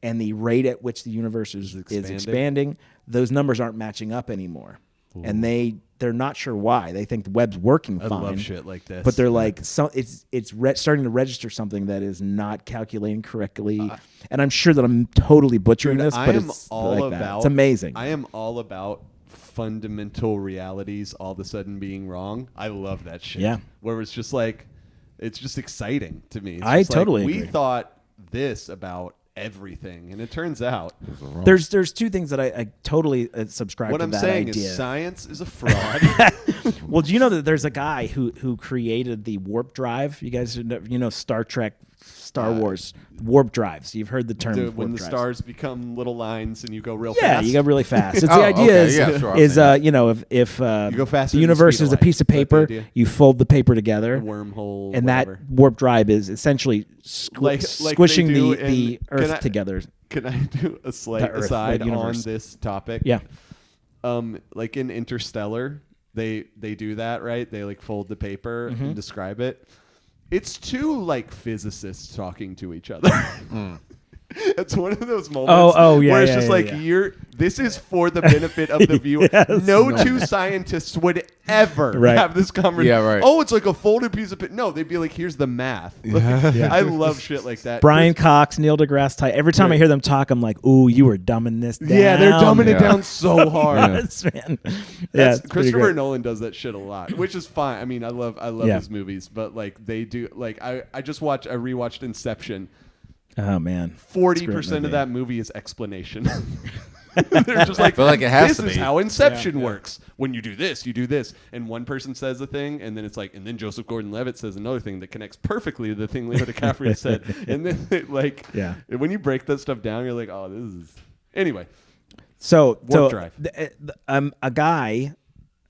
and the rate at which the universe is expanding, those numbers aren't matching up anymore, and they're not sure why. They think the Webb's working I fine. love shit like this. But they're like, starting to register something that is not calculating correctly, and I'm sure that I'm totally butchering Dude, this, I but am it's all like that. about. It's amazing. I am all about fundamental realities all of a sudden being wrong. I love that shit. Yeah. Where it's just like, it's just exciting to me. It's I just like, totally we agree. thought this about everything, and it turns out There's two things that I totally subscribe what to I'm that saying idea. is science is a fraud. Well, do you know that there's a guy who created the warp drive? You guys know Star Trek, Star Wars warp drives. You've heard the term when warp the drives. stars become little lines and you go real Yeah, fast. you go really fast. It's Oh, the idea okay, is yeah, sure, I've is seen that. if You go faster the than the universe speed is of a piece of light. Is that the paper, idea? you fold the paper together, wormhole, and whatever. that warp drive is essentially Like squishing they do the in- Earth can I- together. Can I do a slight The Earth, aside the on universe. this topic? Yeah. Like in Interstellar, they do that, right? They like fold the paper Mm-hmm. and describe it. It's two like physicists talking to each other. It's one of those moments yeah, where it's yeah, just yeah, like yeah. this is for the benefit of the viewer. Yes. No two scientists would ever Right. have this conversation. Yeah, right. Oh, it's like a folded piece of paper. No, they'd be like, here's the math. I love shit like that. Brian Cox, Neil deGrasse Tyson. Every time I hear them talk, I'm like, "Ooh, you were dumbing this down." Yeah, they're dumbing it Yeah. down so hard. Yes, man. Yeah, That's, it's pretty Christopher great. Nolan does that shit a lot, which is fine. I mean, I love Yeah. his movies, but like they do, like I rewatched Inception. Oh man, 40% of that movie is explanation. They're just like, feel like it has this to is be. how Inception works. When you do this, you do this, and one person says a thing, and then it's like, and then Joseph Gordon-Levitt says another thing that connects perfectly to the thing Leo DiCaprio said, and then like, Yeah. when you break that stuff down, you're like, oh, this is anyway. So drive. A guy, I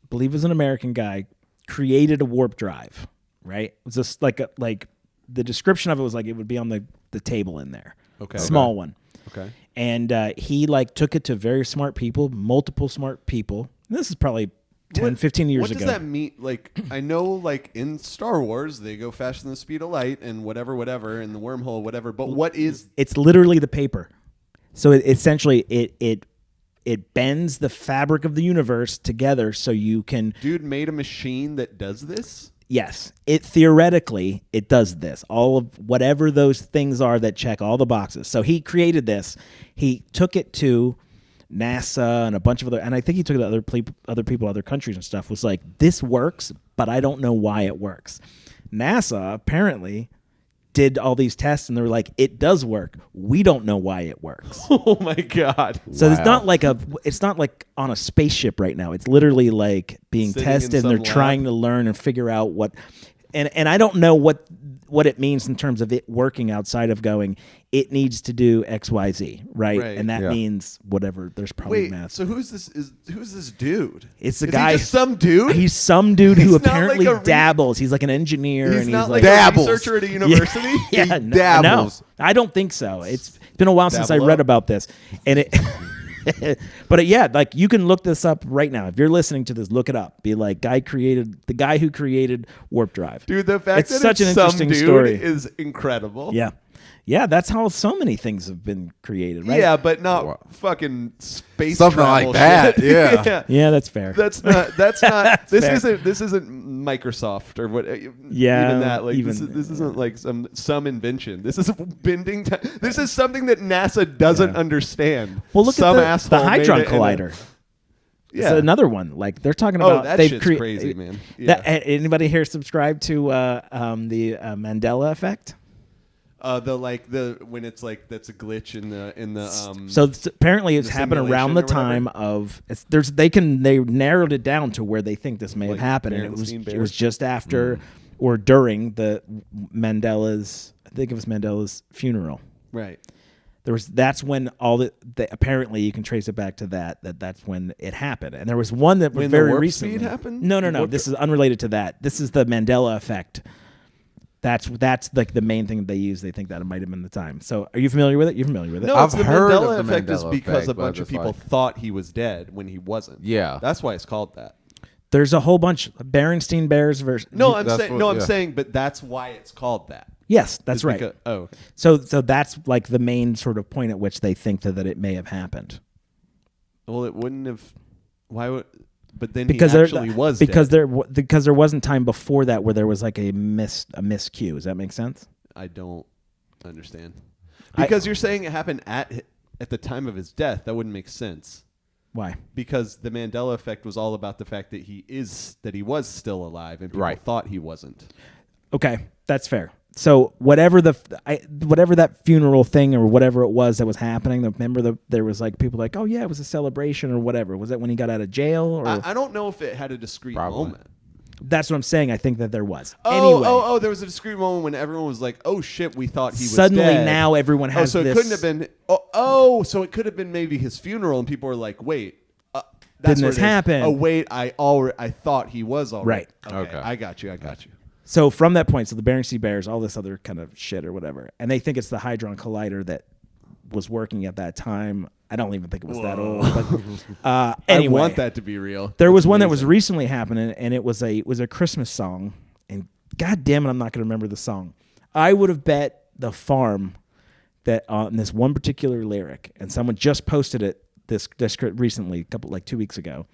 believe it was an American guy, created a warp drive. Right? It was just like the description of it was like it would be on the table in there. Okay. Small one. Okay. And he like took it to very smart people, multiple smart people. And this is probably 10, 15 years ago. What does that mean? Like, I know, like, in Star Wars, they go faster than the speed of light and whatever, and the wormhole, whatever. But what is... It's literally the paper. So essentially, it bends the fabric of the universe together so you can... Dude made a machine that does this? Yes. Theoretically, it does this. All of whatever those things are that check all the boxes. So he created this. He took it to NASA and a bunch of other... And I think he took it to other people, other countries and stuff. Was like, this works, but I don't know why it works. NASA apparently... did all these tests and they were like, it does work. We don't know why it works. Oh my God. So it's not like on a spaceship right now. It's literally like being Sitting tested and they're lab. trying to learn and figure out what, and I don't know what it means in terms of it working outside of going, it needs to do XYZ, right? And that means whatever. There's probably math. So who's this dude? It's the Is guy. He just some dude? He's some dude who He's not apparently like dabbles. He's like an engineer. He's and not he's like dabbles. a researcher at a university? Yeah, He no, dabbles. No, I don't think so. It's been a while since I Dabble read up. about this, and it. But yeah, like you can look this up right now. If you're listening to this, look it up. Be like, the guy who created warp drive. Dude, the fact it's that such it's an some interesting dude story. is incredible. Yeah. Yeah, that's how so many things have been created, right? Yeah, but not fucking space Something travel like that, shit. yeah. Yeah, that's fair. That's not this fair. isn't Microsoft or what Yeah, even that like even- this isn't like some invention. This is bending time. This is something that NASA doesn't understand. Well, look some at the asshole made Hadron it in a- Collider. It's Yeah. another one. Like they're talking about. that they've shit's crazy, man. Anybody here subscribe to the Mandela effect? When it's like that's a glitch in the So apparently it's the happened around the simulation or time of they narrowed it down to where they think this may have Like happened, and it Berenstain was Bears? just after or during the Mandela's, I think it was Mandela's funeral. right. That's when all the apparently you can trace it back to that's when it happened, and there was one that was When the very warp recently speed happened? No, Warp- this is unrelated to that. This is the Mandela effect. That's like the main thing that they use. They think that it might have been the time. So are you familiar with it? You're familiar with it? No, I've it's the heard of Mandela the effect is Mandela because effect, a but bunch of it's people like- thought he was dead when he wasn't. Yeah. That's why it's called that. There's a whole bunch Berenstain Bears versus No, I'm That's saying what- I'm yeah. saying, but that's why it's called that. Yes, that's Is right. because- okay. So that's like the main sort of point at which they think that it may have happened. Well, it wouldn't have. Why would? But then Because he actually was because dead. because there wasn't time before that where there was like a miscue. Does that make sense? I don't understand. Because you're saying it happened at the time of his death. That wouldn't make sense. Why? Because the Mandela effect was all about the fact that he was still alive and people Right. thought he wasn't. Okay, that's fair. So whatever that funeral thing or whatever it was that was happening, remember there was like people like, oh yeah, it was a celebration or whatever. Was that when he got out of jail? Or I don't know if it had a discrete Probably. moment. that's what I'm saying. I think that there was. Oh, Anyway, there was a discrete moment when everyone was like, "Oh shit, we thought he was suddenly dead." now everyone has so this. it couldn't have been. So it could have been maybe his funeral, and people were like, "Wait, that's Didn't what this it is. happen? Oh wait, I thought he was already Right. Okay, Okay. I got you. So from that point, so the Berenstain Bears, all this other kind of shit or whatever, and they think it's the Hadron Collider that was working at that time. I don't even think it was that old. But anyway, I want that to be real. there was That's one that was amazing. recently happening, and it was a Christmas song. And God damn it, I'm not going to remember the song. I would have bet the farm that on this one particular lyric, and someone just posted it this recently, 2 weeks ago.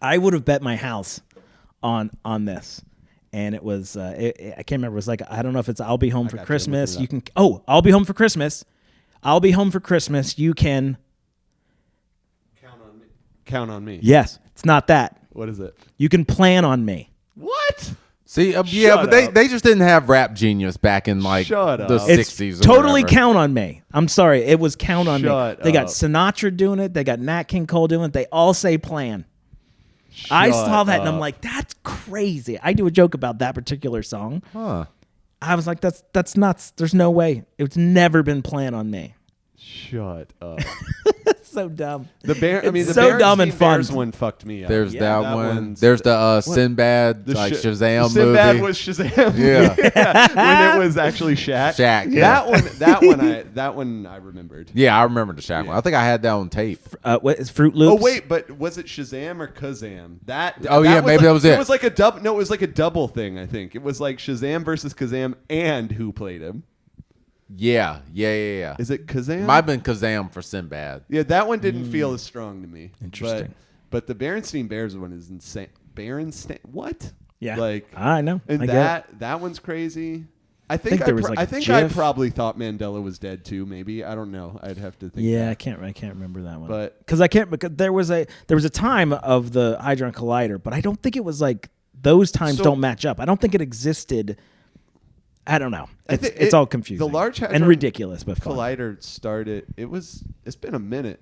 I would have bet my house on this. And it was, I can't remember. It was like, I don't know if it's I'll be home for got you. Christmas. I'm looking You can, I'll be home for Christmas. I'll be home for Christmas. You can. Count on me. Yes, it's not that. What is it? You can plan on me. What? See, yeah, Shut but they, up. they just didn't have rap genius back in like Shut the up. It's 60s. Or totally whatever. count on me. I'm sorry. It was count on Shut me. They got up. Sinatra doing it. They got Nat King Cole doing it. They all say plan. I saw that and I'm like, that's crazy. I do a joke about that particular song. Huh. I was like, that's nuts. There's no way. It's never been plan on me. Shut up. so dumb. The bear. I mean, the so dumb and Berenstein fun. Bears one fucked me up. There's that one. one's- There's the Sinbad Shazam Sinbad movie. was Shazam. Yeah. when it was actually Shaq. Shaq, yeah. That one I remembered. Yeah, I remember the Shaq one. I think I had that on tape. What is Fruit Loops? Oh wait, but was it Shazam or Kazam? Maybe that was it. It was like a double. No, it was like a double thing. I think it was like Shazam versus Kazam, and who played him? Yeah. Is it Kazam? Might have been Kazam for Sinbad. Yeah, that one didn't feel as strong to me. Interesting. But the Berenstein Bears one is insane. Berenstein, what? Yeah, like I know. and I get it. that one's crazy. I think there was like I a think I GIF. probably thought Mandela was dead too. Maybe I don't know. I'd have to think. Yeah, back. I can't remember that one. But- because there was a time of the Hadron Collider, but I don't think it was like those times So- don't match up. I don't think it existed. I don't know. It's all confusing. The Large Hadron and ridiculous, but fun. Collider started. It's been a minute.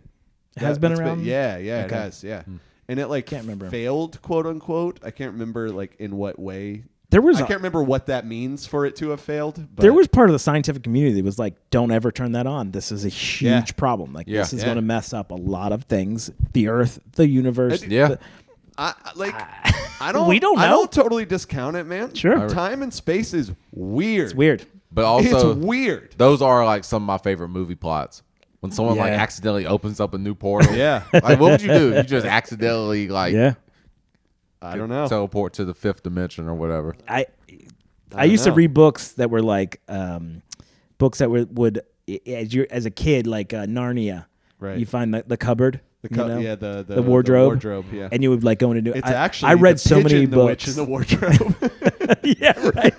It has been around? Yeah, it Okay. has. Yeah, and it like Can't remember. failed, quote unquote. I can't remember like in what way. There was I can't remember what that means for it to have failed. But there was part of the scientific community that was like, don't ever turn that on. This is a huge problem. Like Yeah. this is Yeah. going to mess up a lot of things. The Earth, the universe. Yeah. I don't. We don't I know. don't totally discount it, man. Sure. Time and space is weird. It's weird. But also, it's weird. those are like some of my favorite movie plots. When someone like Yeah. accidentally opens up a new portal. Yeah. Like, what would you do? You just accidentally like Yeah. I don't know. teleport to the fifth dimension or whatever. I don't used to know. read books that were like books that would as a kid like Narnia. Right. You find the cupboard. The you cu- know? yeah, the wardrobe. wardrobe, yeah. And you would like go into It's I, actually I read the so many pigeon, the witch, books. in the wardrobe. Yeah, right.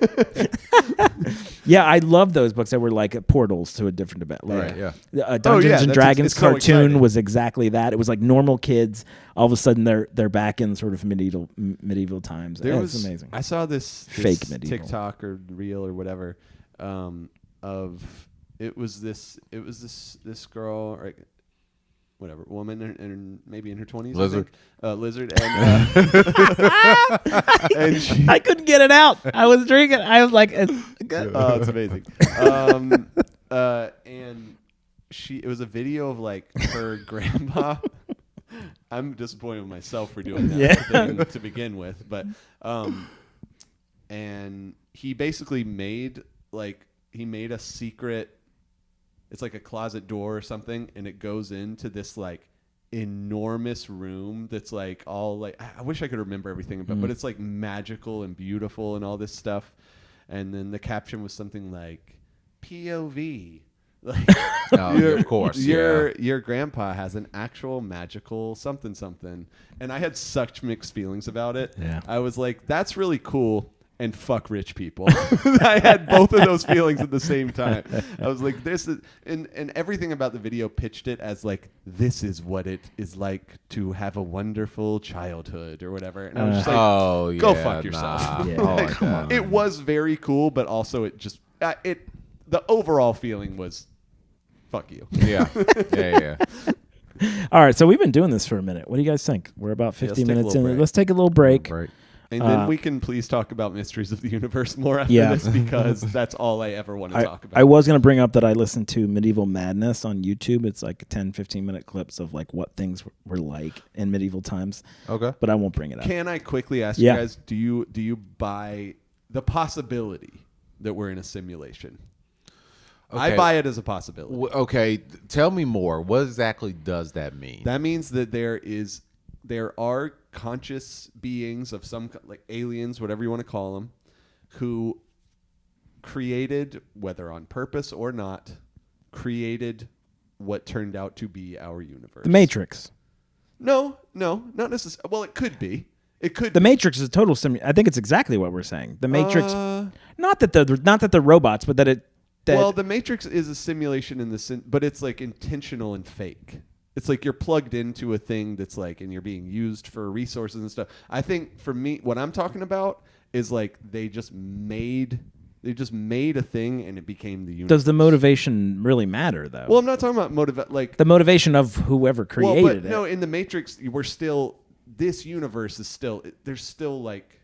Yeah, I love those books that were like portals to a different dimension. Like, Right, yeah. Dungeons and that's- Dragons it's so cartoon exciting. was exactly that. It was like normal kids. All of a sudden, they're back in sort of medieval times. There It's was amazing. I saw this Fake medieval. TikTok or reel or whatever of it was this girl or whatever woman and maybe in her 20s Lizard. lizard and and she, I couldn't get it out. I was drinking. I was like, oh, it's amazing. And it was a video of like her grandpa. I'm disappointed with myself for doing that thing to begin with, but and he basically made a secret. It's like a closet door or something, and it goes into this like enormous room that's like all like I wish I could remember everything about, but it's like magical and beautiful and all this stuff. And then the caption was something like POV. Like Of course. your grandpa has an actual magical something. And I had such mixed feelings about it. Yeah. I was like, that's really cool. And fuck rich people. I had both of those feelings at the same time. I was like, this is, and everything about the video pitched it as like, this is what it is like to have a wonderful childhood or whatever. And I was just like, go fuck yourself. Nah. Yeah, Oh, come on. It was very cool, but also it just, the overall feeling was, fuck you. Yeah. all right. So we've been doing this for a minute. What do you guys think? We're about 50 let's take a minutes little in. break. Let's take a little break. Right. And then we can please talk about Mysteries of the Universe more after Yeah. this because that's all I ever want to talk about. I was going to bring up that I listened to Medieval Madness on YouTube. It's like 10, 15-minute clips of like what things were like in medieval times. Okay. But I won't bring it up. Can I quickly ask Yeah. you guys, do you buy the possibility that we're in a simulation? I Okay. buy it as a possibility. Okay. Tell me more. What exactly does that mean? That means that there are conscious beings of some like aliens, whatever you want to call them, who created, whether on purpose or not, created what turned out to be our universe. The Matrix. No, not necessarily. Well, it could be. It could. The Matrix is a total I think it's exactly what we're saying. The Matrix. Not that they're robots, but that well, the Matrix is a simulation in the but it's like intentional and fake. It's like you're plugged into a thing that's like, and you're being used for resources and stuff. I think for me, what I'm talking about is like they just made a thing and it became the universe. Does the motivation really matter though? Well, I'm not talking about like the motivation of whoever created it. No, in the Matrix, we're still, this universe is still, there's still like,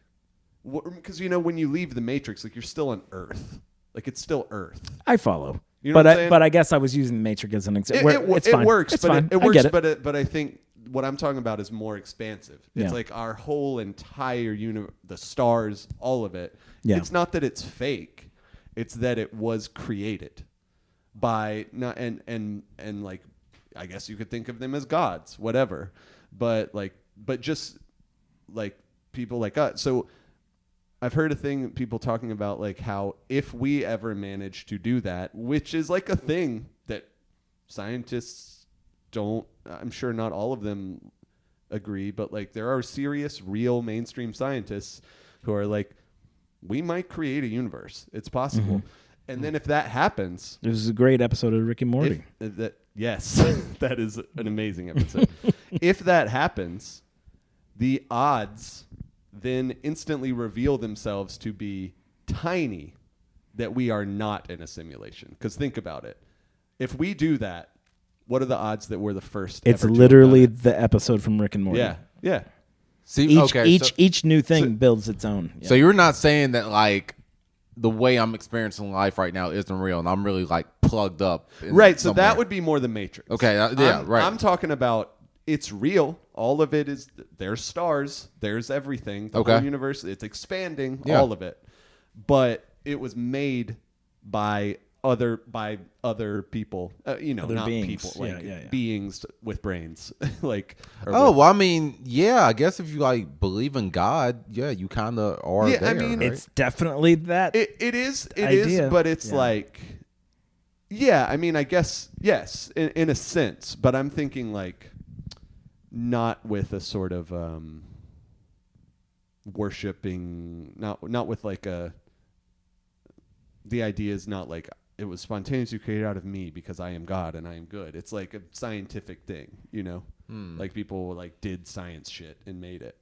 because when you leave the Matrix, like you're still on Earth. Like it's still Earth. I follow. You know what I'm saying? But I guess I was using the Matrix as an example. It's fine. It works. It's but fine. It works. I get it. But I think what I'm talking about is more expansive. It's like our whole entire universe, the stars, all of it. Yeah. It's not that it's fake. It's that it was created by not and like I guess you could think of them as gods, whatever. But just like people like us. So I've heard a thing, people talking about like how if we ever manage to do that, which is like a thing that scientists don't, I'm sure not all of them agree, but like there are serious, real mainstream scientists who are like, we might create a universe. It's possible. And then if that happens, This is a great episode of Rick and Morty. Yes, that is an amazing episode. If that happens, the odds then instantly reveal themselves to be tiny that we are not in a simulation. Because think about it. If we do that, what are the odds that we're the first? It's ever to literally have done the episode from Rick and it? Morty. Yeah. See, Each new thing builds its own. So you're not saying that like the way I'm experiencing life right now isn't real, and I'm really like plugged up. Right. So somewhere. that would be more the Matrix. Okay. Right. I'm talking about it's real. All of it is. There's stars. There's everything. The whole universe. It's expanding. Yeah. All of it. But it was made by other people. Other not beings. people. Like Yeah. beings with brains. like. Well, I mean, yeah, I guess if you like believe in God, yeah, you kind of are. Yeah, I there, mean, right? It's definitely that. It is. It idea. is. But it's like. Yeah. I mean, I guess yes, in a sense. But I'm thinking like. Not with a sort of worshiping, not with like a. The idea is not like it was spontaneously created out of me because I am God and I am good. It's like a scientific thing, Like people like did science shit and made it,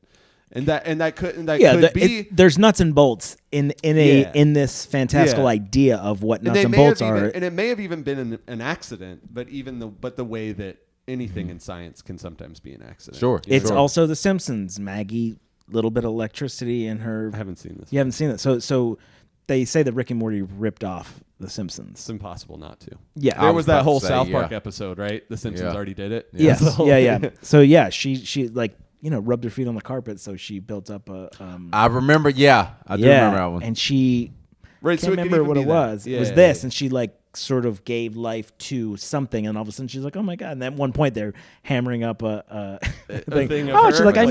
and that could be. There's nuts and bolts in this fantastical idea of what nuts and bolts are, and it may have even been an accident, but the way that. Anything in science can sometimes be an accident. Sure. It's also The Simpsons. Maggie, little bit of electricity in her. I haven't seen this. You haven't seen it. So they say that Rick and Morty ripped off The Simpsons. It's impossible not to. Yeah. There was that whole South Park yeah. episode, right? The Simpsons already did it. Yes. Yeah. So yeah, she like rubbed her feet on the carpet, so she built up a. I remember. Yeah, I do remember that one. And she. Right. Can't remember what it was. It was this, and she like sort of gave life to something, and all of a sudden she's like, "Oh my god!" And at one point they're hammering up a thing. Of She's her, like, "I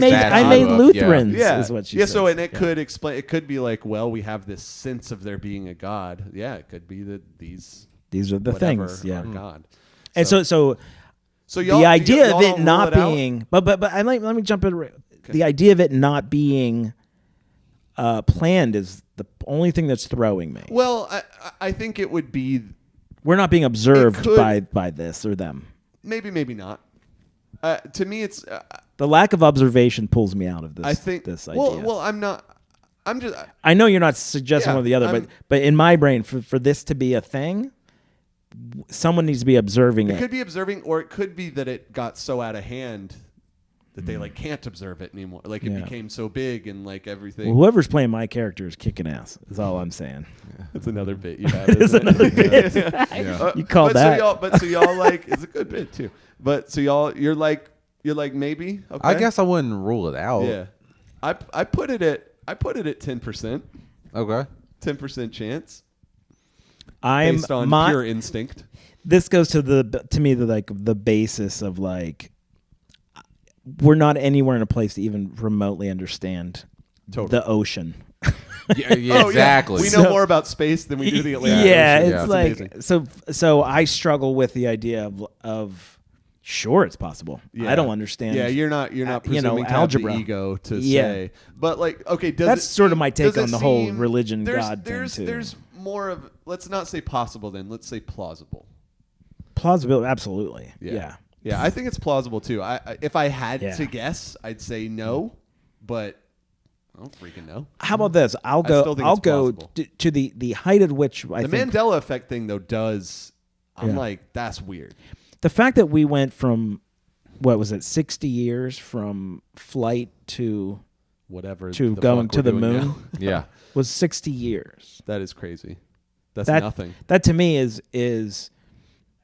made Lutherans." Yeah. Is what she yeah. says. So and it could explain. It could be like, well, we have this sense of there being a God. Yeah. It could be that these are the things. Yeah. Are God. And so y'all, the idea y'all of it don't not rule it being, but let me jump in. The idea of it not being planned is the only thing that's throwing me. Well, I think it would be. We're not being observed by this or them. Maybe not. To me, it's the lack of observation pulls me out of this. I think this idea. Well, I'm not. I'm just. I know you're not suggesting one or the other, but in my brain, for this to be a thing, someone needs to be observing it. It could be observing, or it could be that it got so out of hand that they like can't observe it anymore. Like it became so big and like everything. Well, whoever's playing my character is kicking ass. Is all I'm saying. That's another bit you have. It's another bit. You called that. So y'all like it's a good bit too. But so you're like maybe. Okay. I guess I wouldn't rule it out. Yeah. I put it at 10%. Okay. 10% chance. I'm based on pure instinct. This goes to the basis of like we're not anywhere in a place to even remotely understand the ocean. Yeah, exactly. We know more about space than we do the Atlantic Ocean. It's like amazing. So I struggle with the idea of sure it's possible. Yeah. I don't understand. Yeah, you're not presuming to algebra have the ego to say. But like, okay, that's sort of my take on the whole seem, religion God thing too. There's more of, let's not say possible then, let's say plausible. Plausibility, absolutely. Yeah, I think it's plausible too. If I had to guess, I'd say no, but I don't freaking know. How about this? I'll go to the height at which I think the Mandela effect thing though does. I'm like, that's weird. The fact that we went from 60 years from flight to whatever to going to the moon, yeah, was 60 years. That is crazy. That's nothing. That to me is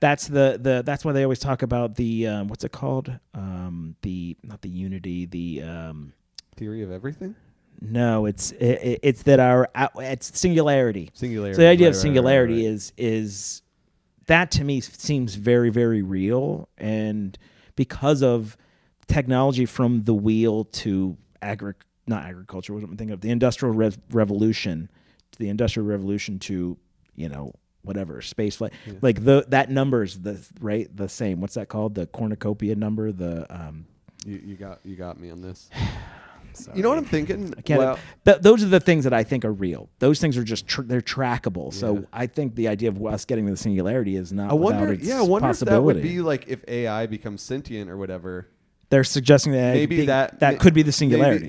that's that's why they always talk about the what's it called? The not the unity, the Theory of everything? no, it's that it's singularity. Singularity. So the idea of singularity is that to me seems very, very real, and because of technology from the wheel to not agriculture, what am I thinking of? The Industrial Revolution, to the Industrial Revolution to, whatever, space flight. Yeah. Like that number is the same. What's that called? The cornucopia number, the You got me on this. Sorry. You know what I'm thinking? Those are the things that I think are real. Those things are just they're trackable. So I think the idea of us getting to the singularity is not. I wonder if that would be like if AI becomes sentient or whatever. They're suggesting that that could be the singularity.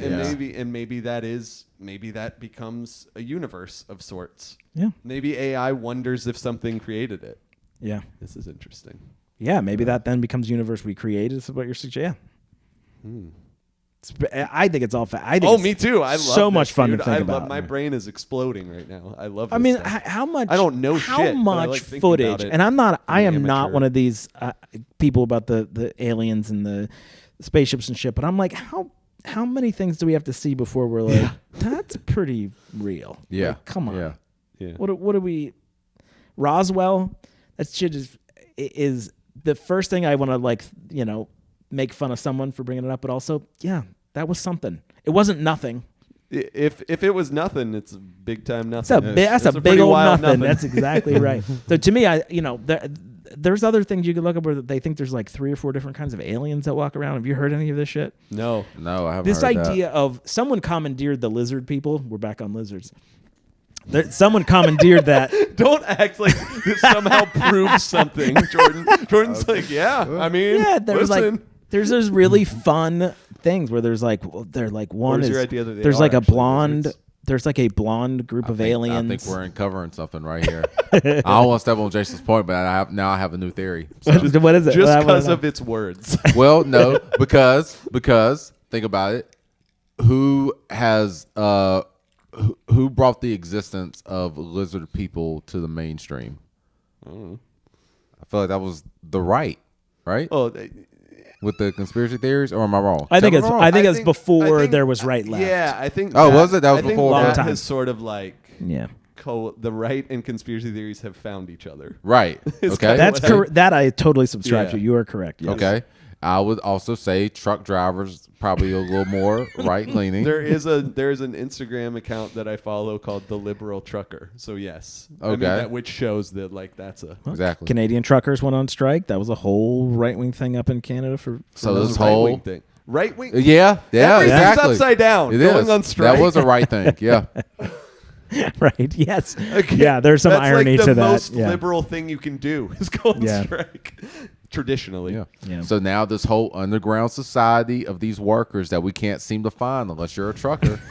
Maybe that becomes a universe of sorts. Yeah. Maybe AI wonders if something created it. Yeah. This is interesting. Yeah. Maybe that then becomes universe we created. Is what you're suggesting. Yeah. I think it's all. Me too. I love so much fun to think about. My brain is exploding right now. I love. I mean, stuff. How much? I don't know how shit. Much footage? And I am not one of these people about the aliens and the spaceships and shit. But I'm like, how many things do we have to see before we're like, that's pretty real? Yeah. Like, come on. Yeah. What do we? Roswell. That shit is the first thing I want to make fun of someone for bringing it up, but also, that was something. It wasn't nothing. If it was nothing, it's big time nothing. That's a big old nothing. That's exactly right. So to me, there's other things you could look up where they think there's like 3 or 4 different kinds of aliens that walk around. Have you heard any of this shit? No, I haven't. This heard idea that. of someone commandeered the lizard people. We're back on lizards. Someone commandeered that. Don't act like this somehow proves something, Jordan. Jordan's like, I mean, listen. There's those really fun things where there's like one is your idea that there's like a blonde lizards? There's like a blonde group of aliens. I think we're uncovering something right here. I don't want to step on Jason's point, but I have a new theory. So. What is it? Just because of its words. Well, no, because think about it. Who has who brought the existence of lizard people to the mainstream? I feel like that was the right? Oh. With the conspiracy theories, or am I wrong? I think it's before there was right left. Yeah, I think. Was it? That was before. That time. Has sort of like the right and conspiracy theories have found each other. Right. Okay. That's correct. That I totally subscribe to. You are correct. Yes. Okay. I would also say truck drivers probably a little more right leaning. There is an Instagram account that I follow called The Liberal Trucker. So yes, okay, which shows that that's a exactly. Canadian truckers went on strike. That was a whole right wing thing up in Canada for so this whole thing. Right wing. Yeah, exactly. Upside down. Going on strike. That was a right thing. Yeah. Right. Yes. Okay. Yeah. There's some irony to that. The most liberal thing you can do is go on strike. Traditionally. Yeah. So now this whole underground society of these workers that we can't seem to find unless you're a trucker.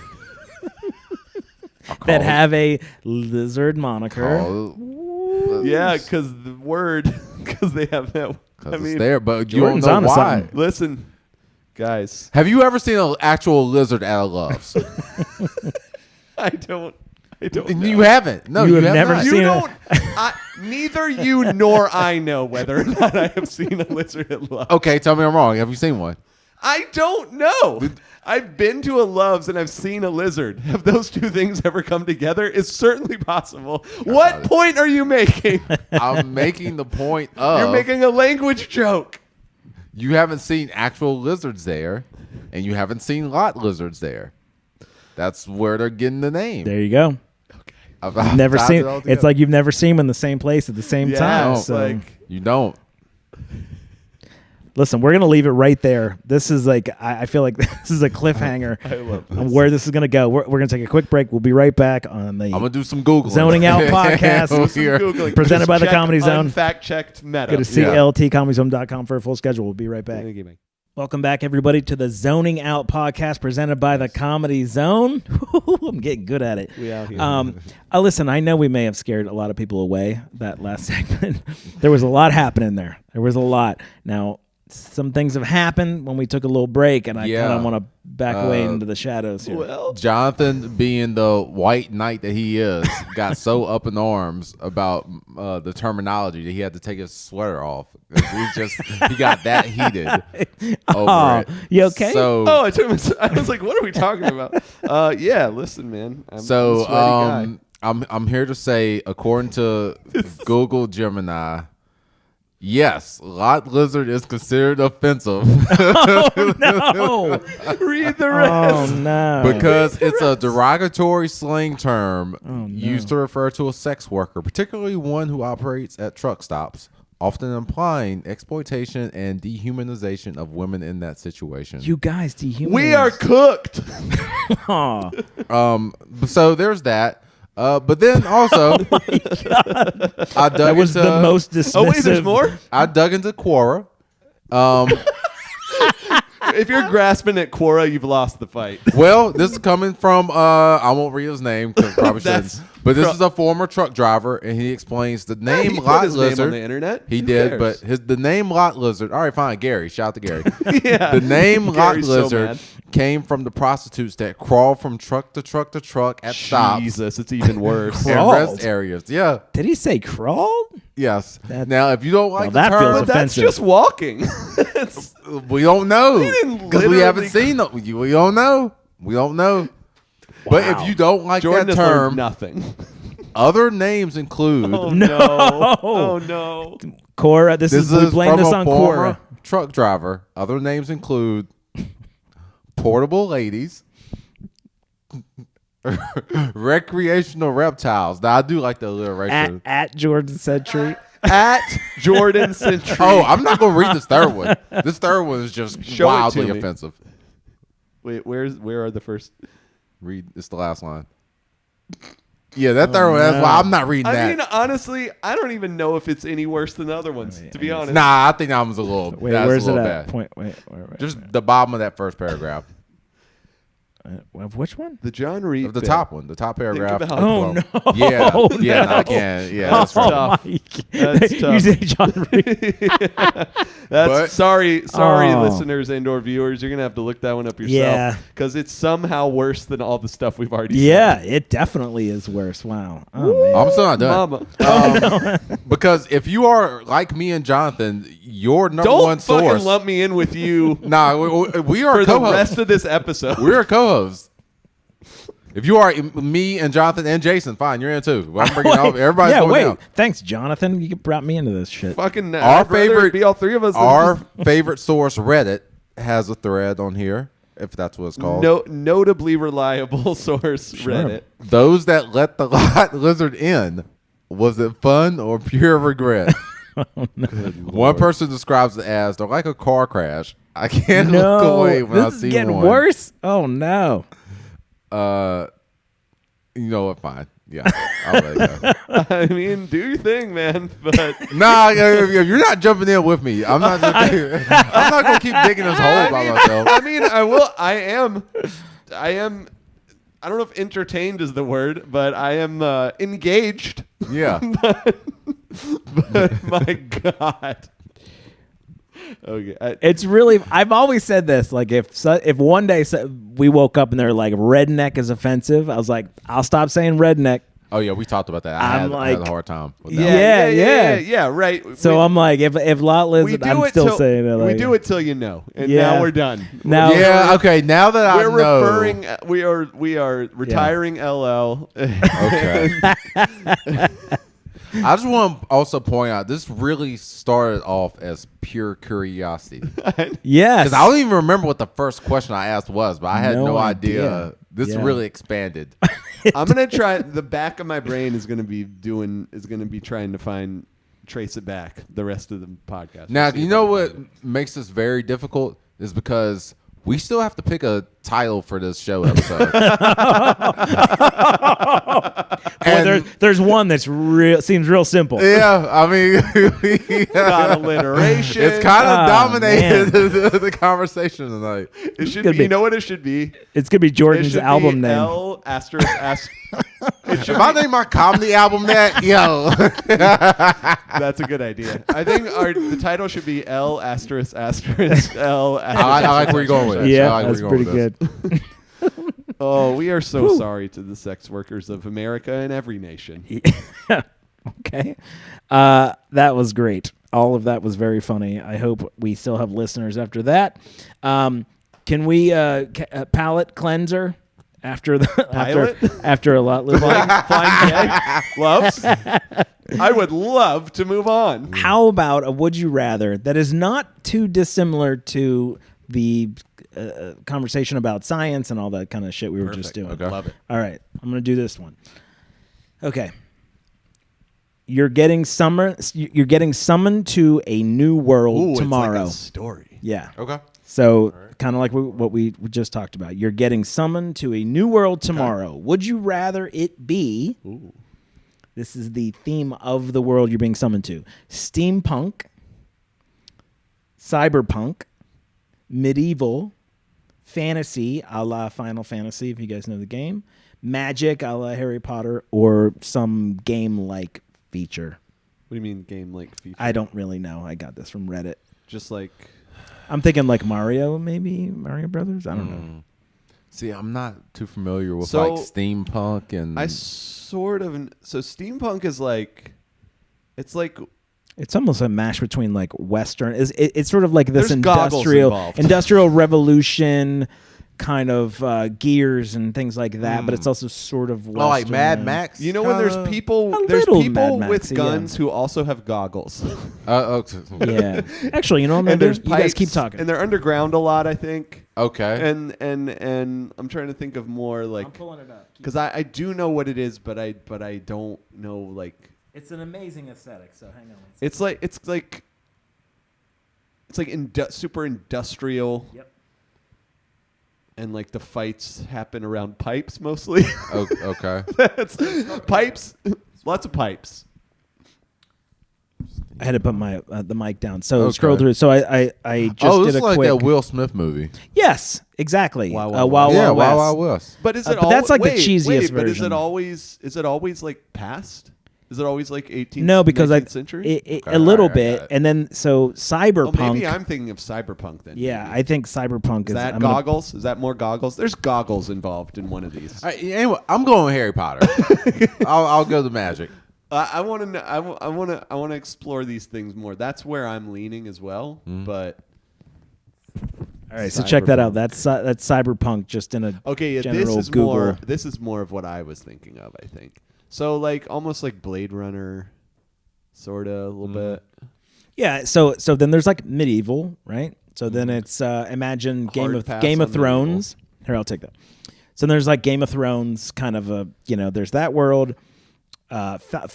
that have a lizard moniker. Because they have that. It's there, but you don't know why. Something. Listen, guys. Have you ever seen an actual lizard at a Love's? I don't know. You haven't. No, you have never seen it. Neither you nor I know whether or not I have seen a lizard at Love's. Okay, tell me I'm wrong. Have you seen one? I don't know. I've been to a Love's and I've seen a lizard. Have those two things ever come together? It's certainly possible. What point are you making? I'm making the point of... You're making a language joke. You haven't seen actual lizards there, and you haven't seen lot lizards there. That's where they're getting the name. There you go. I've never seen. It's like you've never seen them in the same place at the same time. So. You don't. Listen, we're gonna leave it right there. This is like I feel like this is a cliffhanger on where this is gonna go. We're gonna take a quick break. We'll be right back on the. I'm gonna do some Googling. Zoning Out podcast presented by the Comedy Zone. Fact-checked meta. Go to cltcomedysome.com for a full schedule. We'll be right back. Welcome back, everybody, to the Zoning Out podcast presented by the Comedy Zone. I'm getting good at it. We out here. Listen, I know we may have scared a lot of people away that last segment. There was a lot happening there. There was a lot. Now, some things have happened when we took a little break, and I Yeah. kind of want to back away into the shadows here. Well, Jonathan, being the white knight that he is, got so up in arms about the terminology that he had to take his sweater off. He got that heated over it. You okay? So, I was like, what are we talking about? Yeah, listen, man. I'm a sweaty guy. I'm here to say, according to Google Gemini, yes, lot lizard is considered offensive. Oh no! Read the rest. Oh no! Because it's a derogatory slang term used to refer to a sex worker, particularly one who operates at truck stops, often implying exploitation and dehumanization of women in that situation. You guys dehumanize. We are cooked. Aw. So there's that. But then also, I dug That was into, the most dismissive. Oh, wait, there's more? I dug into Quora. If you're grasping at Quora, you've lost the fight. Well, this is coming from I won't read his name because probably That's shouldn't. But this is a former truck driver, and he explains the name He put lot his lizard. name on the internet. He Who did, cares? but the name lot lizard. All right, fine, Gary. Shout out to Gary. Yeah. The name lot Gary's so lizard mad. came from the prostitutes that crawl from truck to truck to truck at stops Jesus, it's even worse. and Crawled. rest areas. Yeah. Did he say crawled? Yes. That- Now, if you don't like Well, the that feels term, But that's offensive. just walking. It's- we don't know didn't because we haven't literally- seen it. We don't know. We don't know. But if you don't like Jordan that has learned term, nothing. other names include. Oh No. no! Oh no! Cora, this is we blame from this a on former Cora. truck driver. Other names include portable ladies, recreational reptiles. Now I do like the alliteration. At Jordan Century. At Jordan Centry. Oh, I'm not going to read this third one. This third one is just Show it wildly to me. offensive. Wait, where are the first? Read. It's the last line. Yeah, that third one. That's why I'm not reading I that. mean, honestly, I don't even know if it's any worse than the other ones. To be honest, Nah, I think that one's a little. Wait, that's where's a it little at? bad. Point. Wait. Just the bottom of that first paragraph. Of which one? the John Reed. Of the bit. top one, the top paragraph. about- Oh no! Yeah, Oh, yeah, no. I can. Yeah, that's Oh, right. tough. Mike. That's You tough. say John Reed. That's But- sorry, Oh. listeners and/or viewers. You're gonna have to look that one up yourself. Yeah. because it's somehow worse than all the stuff we've already. Yeah, it definitely is worse. Wow. Oh man. I'm still not said. done. Mama, Because if you are like me and Jonathan, your number don't one fucking source. lump me in with you Nah, we are for the co-hosts. rest of this episode. We're co-hosts. If you are me and Jonathan and Jason, fine, you're in too. I'm bringing all, everybody's yeah, going wait. down. Thanks, Jonathan. You brought me into this shit. Fucking Our I'd rather favorite- it be all three of us. than Our just favorite source, Reddit, has a thread on here, if that's what it's called. notably reliable source Reddit. Those that let the lot lizard in, was it fun or pure regret? One person describes it as, they're like a car crash. I can't look away when I this is see getting one. worse. Oh no. You know what? Fine. Yeah, I'll let it go. I mean, do your thing, man. But Nah, if you're not jumping in with me, I'm not. I'm not gonna keep digging this hole by myself. I mean, I will. I am. I don't know if entertained is the word, but I am engaged. Yeah. But my God. Okay. It's really. I've always said this. Like, if one day we woke up and they're like redneck is offensive, I was like, I'll stop saying redneck. Oh yeah, we talked about that. I I'm had a like- hard time. With that. Yeah. Right. So I'm like, if lot we lizard, do I'm it still till, saying it. Like, we do it till you know, and Yeah. now we're done. Now- Yeah. Okay. Now that I we're know, referring. We are retiring LL. Okay. I just want to also point out this really started off as pure curiosity Yes. because I don't even remember what the first question I asked was, but I had No no idea. idea. This Yeah. really expanded. I'm gonna try. The back of my brain is gonna be trying to trace it back the rest of the podcast. Now, We'll see you if know I what can find makes this very difficult is because we still have to pick a title for this show episode. Well, there's one that's seems real simple. Yeah, I mean, it. Got alliteration. it's kind of Ah, dominated the conversation tonight. It should gonna be. be- You know what it should be? It's gonna be It Jordan's should album be name. L asterisk. It If I name my comedy album that, yo. That's a good idea. I think the title should be L asterisk asterisk L. I like where you're going with it. Yeah, I like that's where you're pretty going with good. Oh, we are so sorry to the sex workers of America and every nation. Okay. That was great. All of that was very funny. I hope we still have listeners after that. Can we palate cleanser after after a lot Flying loves. I would love to move on. How about a would you rather that is not too dissimilar to the conversation about science and all that kind of shit we were just doing. Okay. Love it. All right, I'm going to do this one. Okay. You're getting summoned to a new world tomorrow. It's like a story. Yeah. Okay. So kind of like what we just talked about. You're getting summoned to a new world tomorrow. Okay. Would you rather it be? Ooh. This is the theme of the world you're being summoned to: steampunk, cyberpunk, medieval, fantasy a la Final Fantasy, if you guys know the game, magic a la Harry Potter, or some game-like feature. What do you mean game-like feature? I don't really know. I got this from Reddit. Just like... I'm thinking like Mario, maybe? Mario Brothers? I don't know. See, I'm not too familiar with So, like steampunk and... I sort of... So steampunk is like... It's like... It's almost a mash between like Western. It's sort of like this There's goggles involved. industrial revolution kind of gears and things like that, but it's also sort of Western. Oh, like Mad Max? You know when there's A people little Mad with Maxy, guns who also have goggles. Yeah. Actually, you know what I'm And gonna there's do? You guys pipes, keep talking. and they're underground a lot, I think. Okay. And I'm trying to think of more like... I'm pulling it up. Because I do know what it is, but I don't know like... It's an amazing aesthetic, so hang on. It's like super industrial. Yep. And like the fights happen around pipes mostly. Okay. That's pipes. Lots of pipes. I had to put my the mic down. So Okay. scroll through. So I just this did is a like quick. that Will Smith movie. Yes, exactly. Wild Wild Wild Yeah, Wild Wild West. Wild West. But is it but that's like the cheesiest wait, But version. is it always like past? Is it always like 18th? No, because 19th century? Okay, a little alright, I bit, got it. and then so cyberpunk. Oh, maybe I'm thinking of cyberpunk then. yeah, maybe. I think cyberpunk Is that goggles? Is that more goggles? There's goggles involved in one of these. All right, anyway, I'm going with Harry Potter. I'll go to magic. I want to. I want to explore these things more. That's where I'm leaning as well. But All right, so check that out. That's cyberpunk, just in a okay, yeah, general this is Google. more. This is more of what I was thinking of. I think so. Like almost like Blade Runner, sort of a little bit. Yeah, so then there's like medieval, right? So then it's imagine Hard pass Game of on Thrones. Here, I'll take that. So there's like Game of Thrones, kind of a there's that world.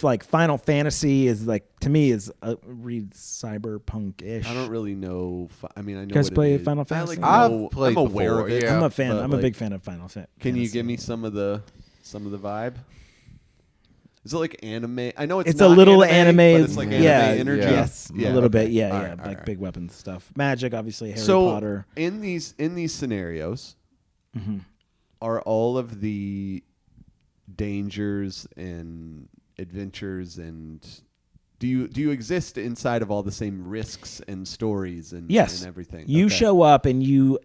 Like Final Fantasy is like to me is read cyberpunk-ish. I don't really know. I mean, I know. guys what play it is. Final I, Fantasy? I've played I'm aware before, of it. yeah. I'm a fan. but, I'm a like, big fan of Final Fantasy. Can you give me some of the vibe? Is it like anime? I know It's not a little but anime. it's like yeah, anime energy. Yes, Yeah, a little okay. bit. Yeah, All yeah, right, all like right. big weapons stuff. Magic, obviously. Harry So Potter. in these scenarios, Mm-hmm. are all of the dangers and adventures and do you exist inside of all the same risks and stories and Yes, and everything? You Okay. show up and you.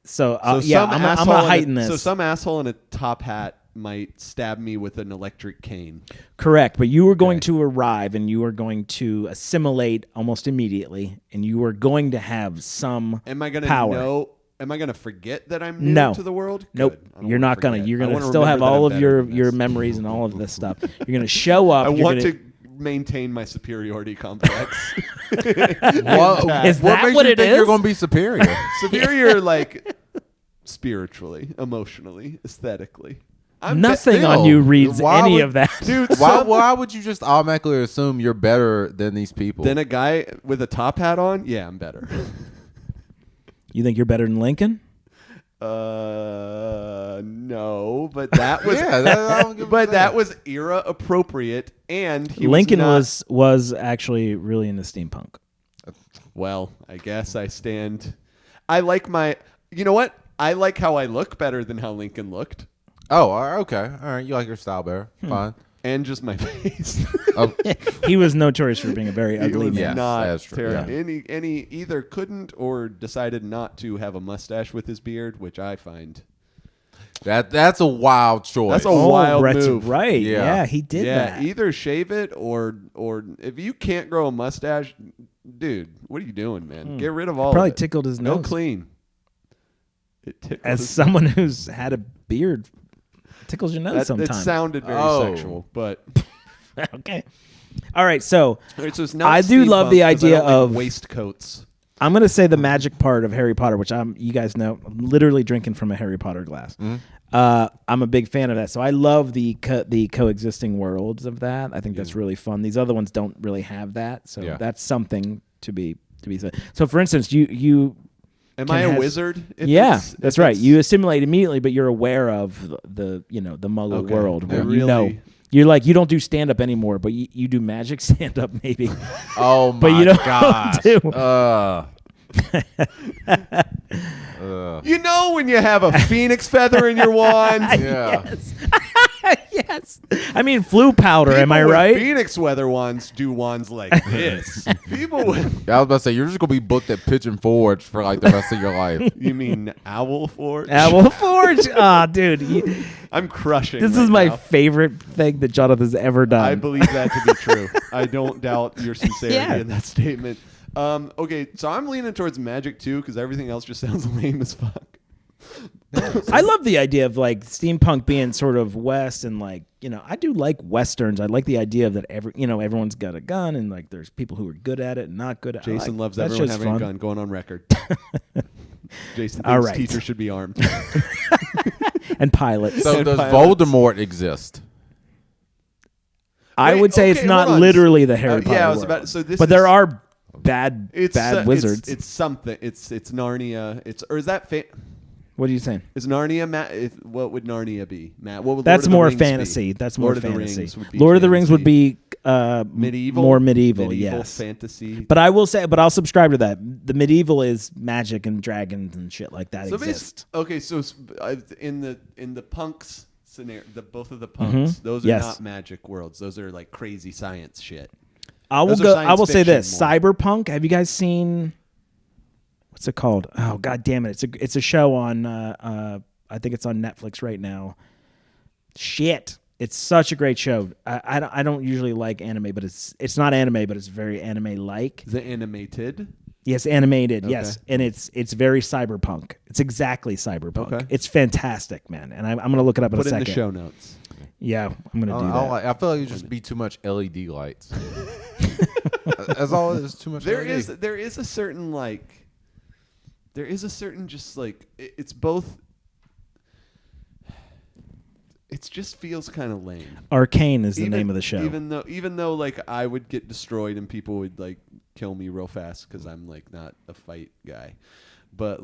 So yeah, some I'm asshole gonna in heighten this. So some asshole in a top hat might stab me with an electric cane. Correct, but you are going Okay. to arrive and you are going to assimilate almost immediately, and you are going to have some Am I gonna power. know? Am I gonna forget that I'm new No. to the world? Nope, Good. I don't you're wanna not gonna. forget. You're I gonna wanna still have remember that all I'm of better than your this. memories and all of this stuff. You're gonna show up. I you're want gonna, to maintain my superiority complex. What, Is what that makes what you it think is? you're going to be superior? Superior, like spiritually, emotionally, aesthetically. Nothing still, on you reads why any would- of that. Dude, why would you just automatically assume you're better than these people? Then a guy with a top hat on, yeah, I'm better. You think you're better than Lincoln? No, but that was Yeah, I don't give a but damn. that was era appropriate, and he Lincoln was, not, was actually really into steampunk. Well, I guess I stand. I like my. You know what? I like how I look better than how Lincoln looked. Oh, okay. All right. You like your style better. Fine. And just my face. Oh, He was notorious for being a very ugly He was man. Yes, not that's true, terrible. yeah. And he either couldn't or decided not to have a mustache with his beard, which I find. that's a wild choice. That's a wild Brett's move. right. Yeah. Yeah, he did that. Either shave it or if you can't grow a mustache, dude, what are you doing, man? Get rid of all Probably of it. tickled his Go nose. clean. It tickled As his- someone who's had a beard, tickles your nose It sometimes. sounded very Oh. sexual, but Okay. All right, so all right, so it's not I do love steampunk the 'cause I idea don't like of- waistcoats. I'm going to say the magic part of Harry Potter, which you guys know, I'm literally drinking from a Harry Potter glass. I'm a big fan of that. So I love the coexisting worlds of that. I think that's really fun. These other ones don't really have that. So that's something to be said. So for instance, you Am I a has- wizard? that's right. You assimilate immediately, but you're aware of the Muggle Okay. world where I you know. really- You're like, you don't do stand up anymore, but you do magic stand up maybe. Oh my But you don't gosh. do. You know when you have a phoenix feather in your wand? Yeah. Yes. I mean, flu powder, am I People with right? Phoenix weather wands do wands like this. People with I was about to say you're just gonna be booked at Pigeon Forge for like the rest of your life. you mean owl forge? Owl Forge? Ah, dude. I'm crushing. This right is my now. favorite thing that Jonathan's ever done. I believe that to be true. I don't doubt your sincerity Yeah. in that statement. Okay, so I'm leaning towards magic too because everything else just sounds lame as fuck. I love the idea of like steampunk being sort of West and like, I do like Westerns. I like the idea of that everyone's got a gun and like there's people who are good at it and not good at it. Jason loves that's everyone just having fun. a gun. Going on record. Jason All thinks right. teachers should be armed. And pilots. So And does pilots. Voldemort exist? I Wait, would say okay, it's not hold on. literally the Harry Potter yeah, I was world. about. So this, but is, there are bad it's wizards. It's something. It's Narnia. Or is that? What are you saying? Is Narnia Matt? What would Narnia be, Matt? What would That's Lord of the more Rings fantasy. Be? That's more Lord of the fantasy. Rings would be Lord of the Rings would fantasy. be medieval, more medieval. Yes, fantasy. but I will say, but I'll subscribe to that. The medieval is magic and dragons and shit like that So exist. okay, so in the punks scenario, both of the punks, those are Yes. not magic worlds. Those are like crazy science shit. I will those are go. I science will say fiction this: more. cyberpunk. Have you guys seen? What's it called? Oh god damn it! It's a show on. I think it's on Netflix right now. Shit. It's such a great show. I don't usually like anime, but it's not anime, but it's very anime like. Is it animated? Yes, animated. Okay. Yes, and it's very cyberpunk. It's exactly cyberpunk. Okay. It's fantastic, man. And I'm gonna look it up in Put a in second. the show notes. Yeah, I'm gonna do that. I feel like it just be too much LED lights. That's all. It's too much. There LED. is a certain like, there is a certain just like it's both. It just feels kind of lame. Arcane is the name of the show. Even though like I would get destroyed and people would like kill me real fast because I'm like not a fight guy, but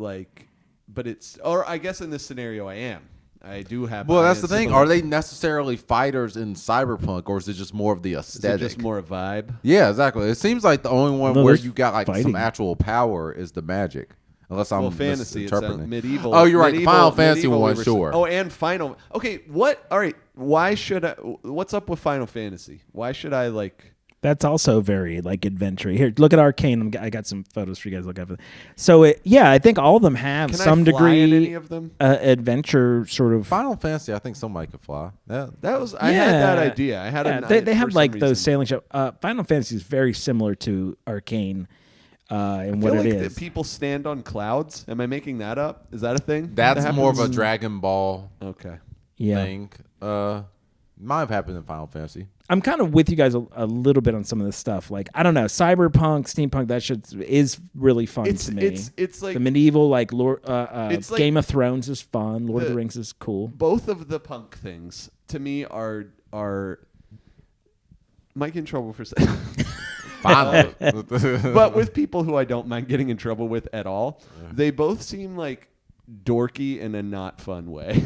it's, or I guess in this scenario I am. I do have. Well, that's the thing. similar- Are they necessarily fighters in cyberpunk, or is it just more of the Is it aesthetic? just more a vibe? Yeah, exactly. It seems like the only one No, where there's you got like fighting. some actual power is the magic, unless I'm Well, fantasy. It's misinterpreting. medieval. Oh, you're right. The medieval- Final Fantasy medieval one, we were- sure. Oh, and Final. Okay, what? All right. Why should I? What's up with Final Fantasy? Why should I like? That's also very like adventure. Here, look at Arcane. I got some photos for you guys to look at. So I think all of them have Can some I fly in degree any of them? adventure sort of. Final Fantasy, I think somebody could fly. Yeah. That was I had that Yeah. idea. I had Yeah, a. they for have some like those reason. sailing show. Final Fantasy is very similar to Arcane in I what feel it like is. that people stand on clouds. Am I making that up? Is that a thing? That's that more of a happens? Dragon Ball Okay. Yeah, thing. Might have happened in Final Fantasy. I'm kind of with you guys a little bit on some of this stuff. Like I don't know, cyberpunk, steampunk. That shit is really fun to me. It's like the medieval, like Lord, it's like Game of Thrones is fun. Lord of the the- Rings is cool. both of the punk things to me are. Might get in trouble for saying. Finally. But with people who I don't mind getting in trouble with at all, they both seem like dorky in a not fun way.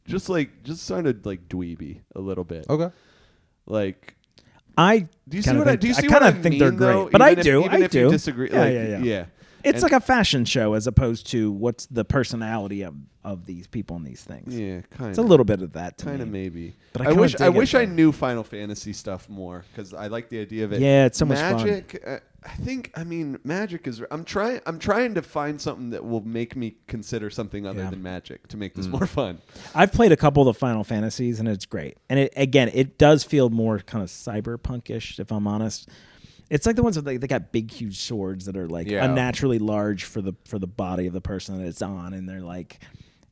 just sort of like dweeby a little bit. Okay. Like, I do you see kinda what I think- do? You I see kinda what I think mean, they're great. though? But I Even if- do, Even I if you do. disagree, Yeah, like, yeah. It's like a fashion show as opposed to what's the personality of these people and these things. Yeah, kind of. It's a little bit of that to Kind me. of maybe. But I wish kinda dig it, I though. knew Final Fantasy stuff more because I like the idea of it. Yeah, it's so much fun. Magic. I mean, magic is. I'm trying to find something that will make me consider something other than magic to make this more fun. I've played a couple of the Final Fantasies and it's great. And it does feel more kind of cyberpunkish, if I'm honest. It's like the ones that they got big, huge swords that are like unnaturally large for the body of the person that it's on, and they're like,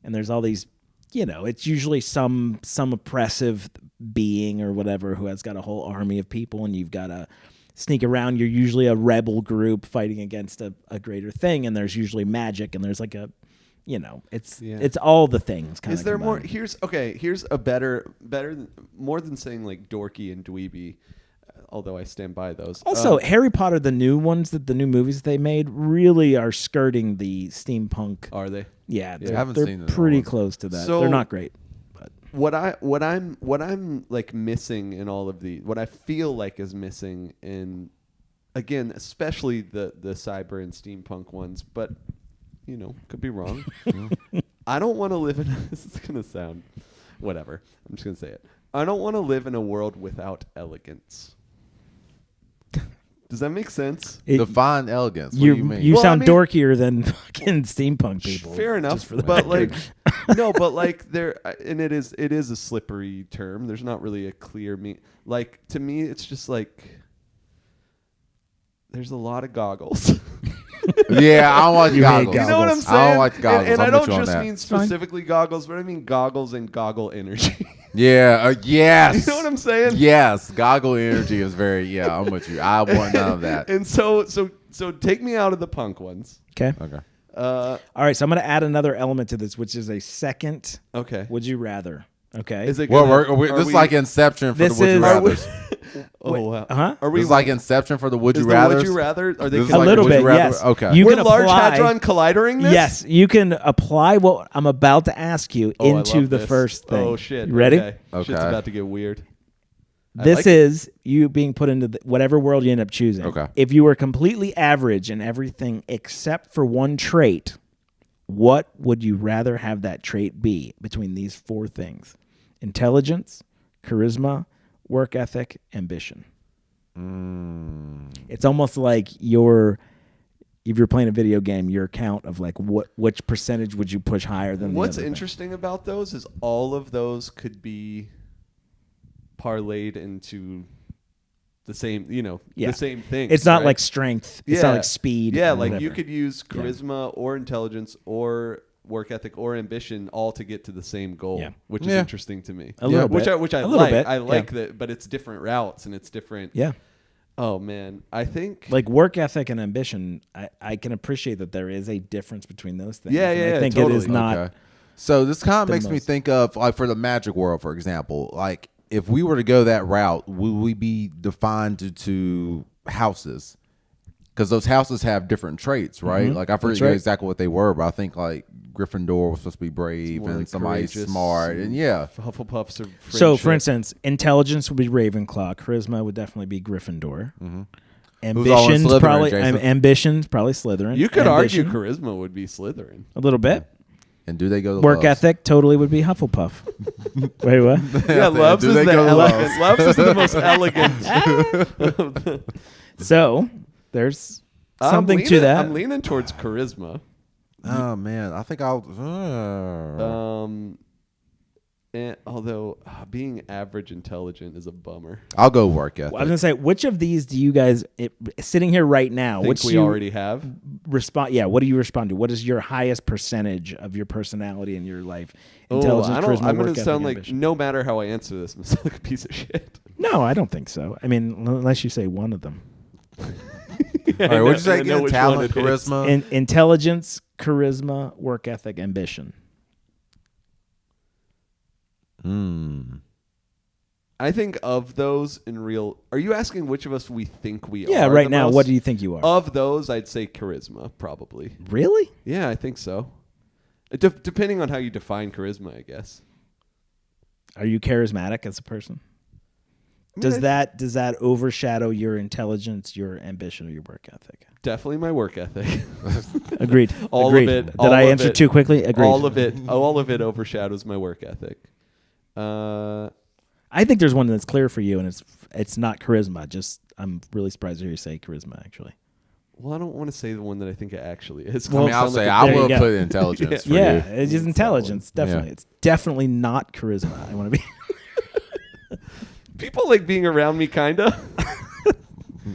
and there's all these, it's usually some oppressive being or whatever who has got a whole army of people, and you've got to sneak around. You're usually a rebel group fighting against a greater thing, and there's usually magic, and there's like a, it's all the things. Is there more? Here's a better more than saying like dorky and dweeby. Although I stand by those. Also, Harry Potter, the new ones, the new movies they made, really are skirting the steampunk. Are they? Yeah, I haven't they're seen the pretty ones. close to that. So they're not great. But what I'm like missing in all of what I feel like is missing in, again, especially the cyber and steampunk ones, but could be wrong. I don't want to live in. This is gonna sound, whatever. I'm just gonna say it. I don't want to live in a world without elegance. Does that make sense? Define elegance. What do you mean? You sound dorkier than fucking steampunk people. Fair enough, for the but record. there, and it is a slippery term. There's not really a clear like to me, it's just like there's a lot of goggles. Yeah, I don't like goggles. You know what I'm saying? I don't like goggles. And I I'm don't with you on just that. mean specifically goggles, but I mean goggles and goggle energy. Yeah. Yes. You know what I'm saying? Yes. Goggle energy is very. Yeah, I'm with you. I want none of that. And so take me out of the punk ones. Okay. All right, so I'm going to add another element to this, which is a second. Okay. Would you rather? Okay. Is it? Well, this is like Inception for the Would You Rathers. Oh wow. Huh? Are we This is like Inception for the Would You the Rathers. Would you rather? Are they This is a like little Would You bit? Rather? Yes. Okay. You We're can Large apply. Hadron Collidering this? Yes, you can apply what I'm about to ask you Oh, I into love the this. first thing. Oh shit. You ready? Okay. Okay. Shit's about to get weird. This is you being put into whatever world you end up choosing. Okay. If you were completely average in everything except for one trait, what would you rather have that trait be between these four things? Intelligence, charisma, work ethic, ambition. It's almost like if you're playing a video game, your count of like which percentage would you push higher than What's the other interesting about those is all of those could be parlayed into the same, Yeah. the same thing. It's not like strength. It's not like speed. Yeah, or like whatever. you could use charisma or intelligence or work ethic or ambition all to get to the same goal, which is interesting to me. A little bit. Which I A little like. bit, I like that, but it's different routes and it's different. Yeah. Oh man, I think Like work ethic and ambition, I can appreciate that there is a difference between those things. Yeah, And yeah, I think totally. it is not. Okay. So this kind of the makes me most- think of like for the magic world, for example, like if we were to go that route, would we be defined to houses? Because those houses have different traits, right? Like I forget exactly what they were, but I think like Gryffindor was supposed to be brave more and like somebody's courageous smart, and yeah. Hufflepuffs are So, for friendship. instance, intelligence would be Ravenclaw. Charisma would definitely be Gryffindor. Who's all in Slytherin, Probably Jason? ambition's probably Slytherin. You could argue Ambition, charisma would be Slytherin. a little bit. And do they go to Work Loves? ethic totally would be Hufflepuff. Wait, what? Yeah, Loves Do is they the go to elegant. Loves is the most elegant. So there's something to that. I'm leaning towards charisma. Oh man, I think I'll. Although being average intelligent is a bummer. I'll go work ethic. I was gonna say, which of these do you guys sitting here right now? Think which we you already have. respond? Yeah, what do you respond to? What is your highest percentage of your personality in your life? Oh, Intelligence, I don't. charisma, I'm work going to ethic, sound like ambition. no matter how I answer this, I'm sound like a piece of shit. No, I don't think so. I mean, unless you say one of them. All right, what'd you say I know again? which Talent, one it is. charisma. Intelligence, charisma, work ethic, ambition. I think of those in real. Are you asking which of us we think we are? Yeah, right the now, most? what do you think you are? Of those, I'd say charisma, probably. Really? Yeah, I think so. Depending on how you define charisma, I guess. Are you charismatic as a person? Does that overshadow your intelligence, your ambition, or your work ethic? Definitely my work ethic. Agreed. All Agreed. of it. Did all I of answer it, too quickly? Agreed. All of it overshadows my work ethic. I think there's one that's clear for you, and it's not charisma. Just I'm really surprised to hear you say charisma. Actually, Well, I don't want to say the one that I think it actually is. I mean, I'll say I there you will go. put intelligence for you. yeah, it's just intelligence. Definitely, Yeah. it's definitely not charisma. I want to be. People like being around me, kinda.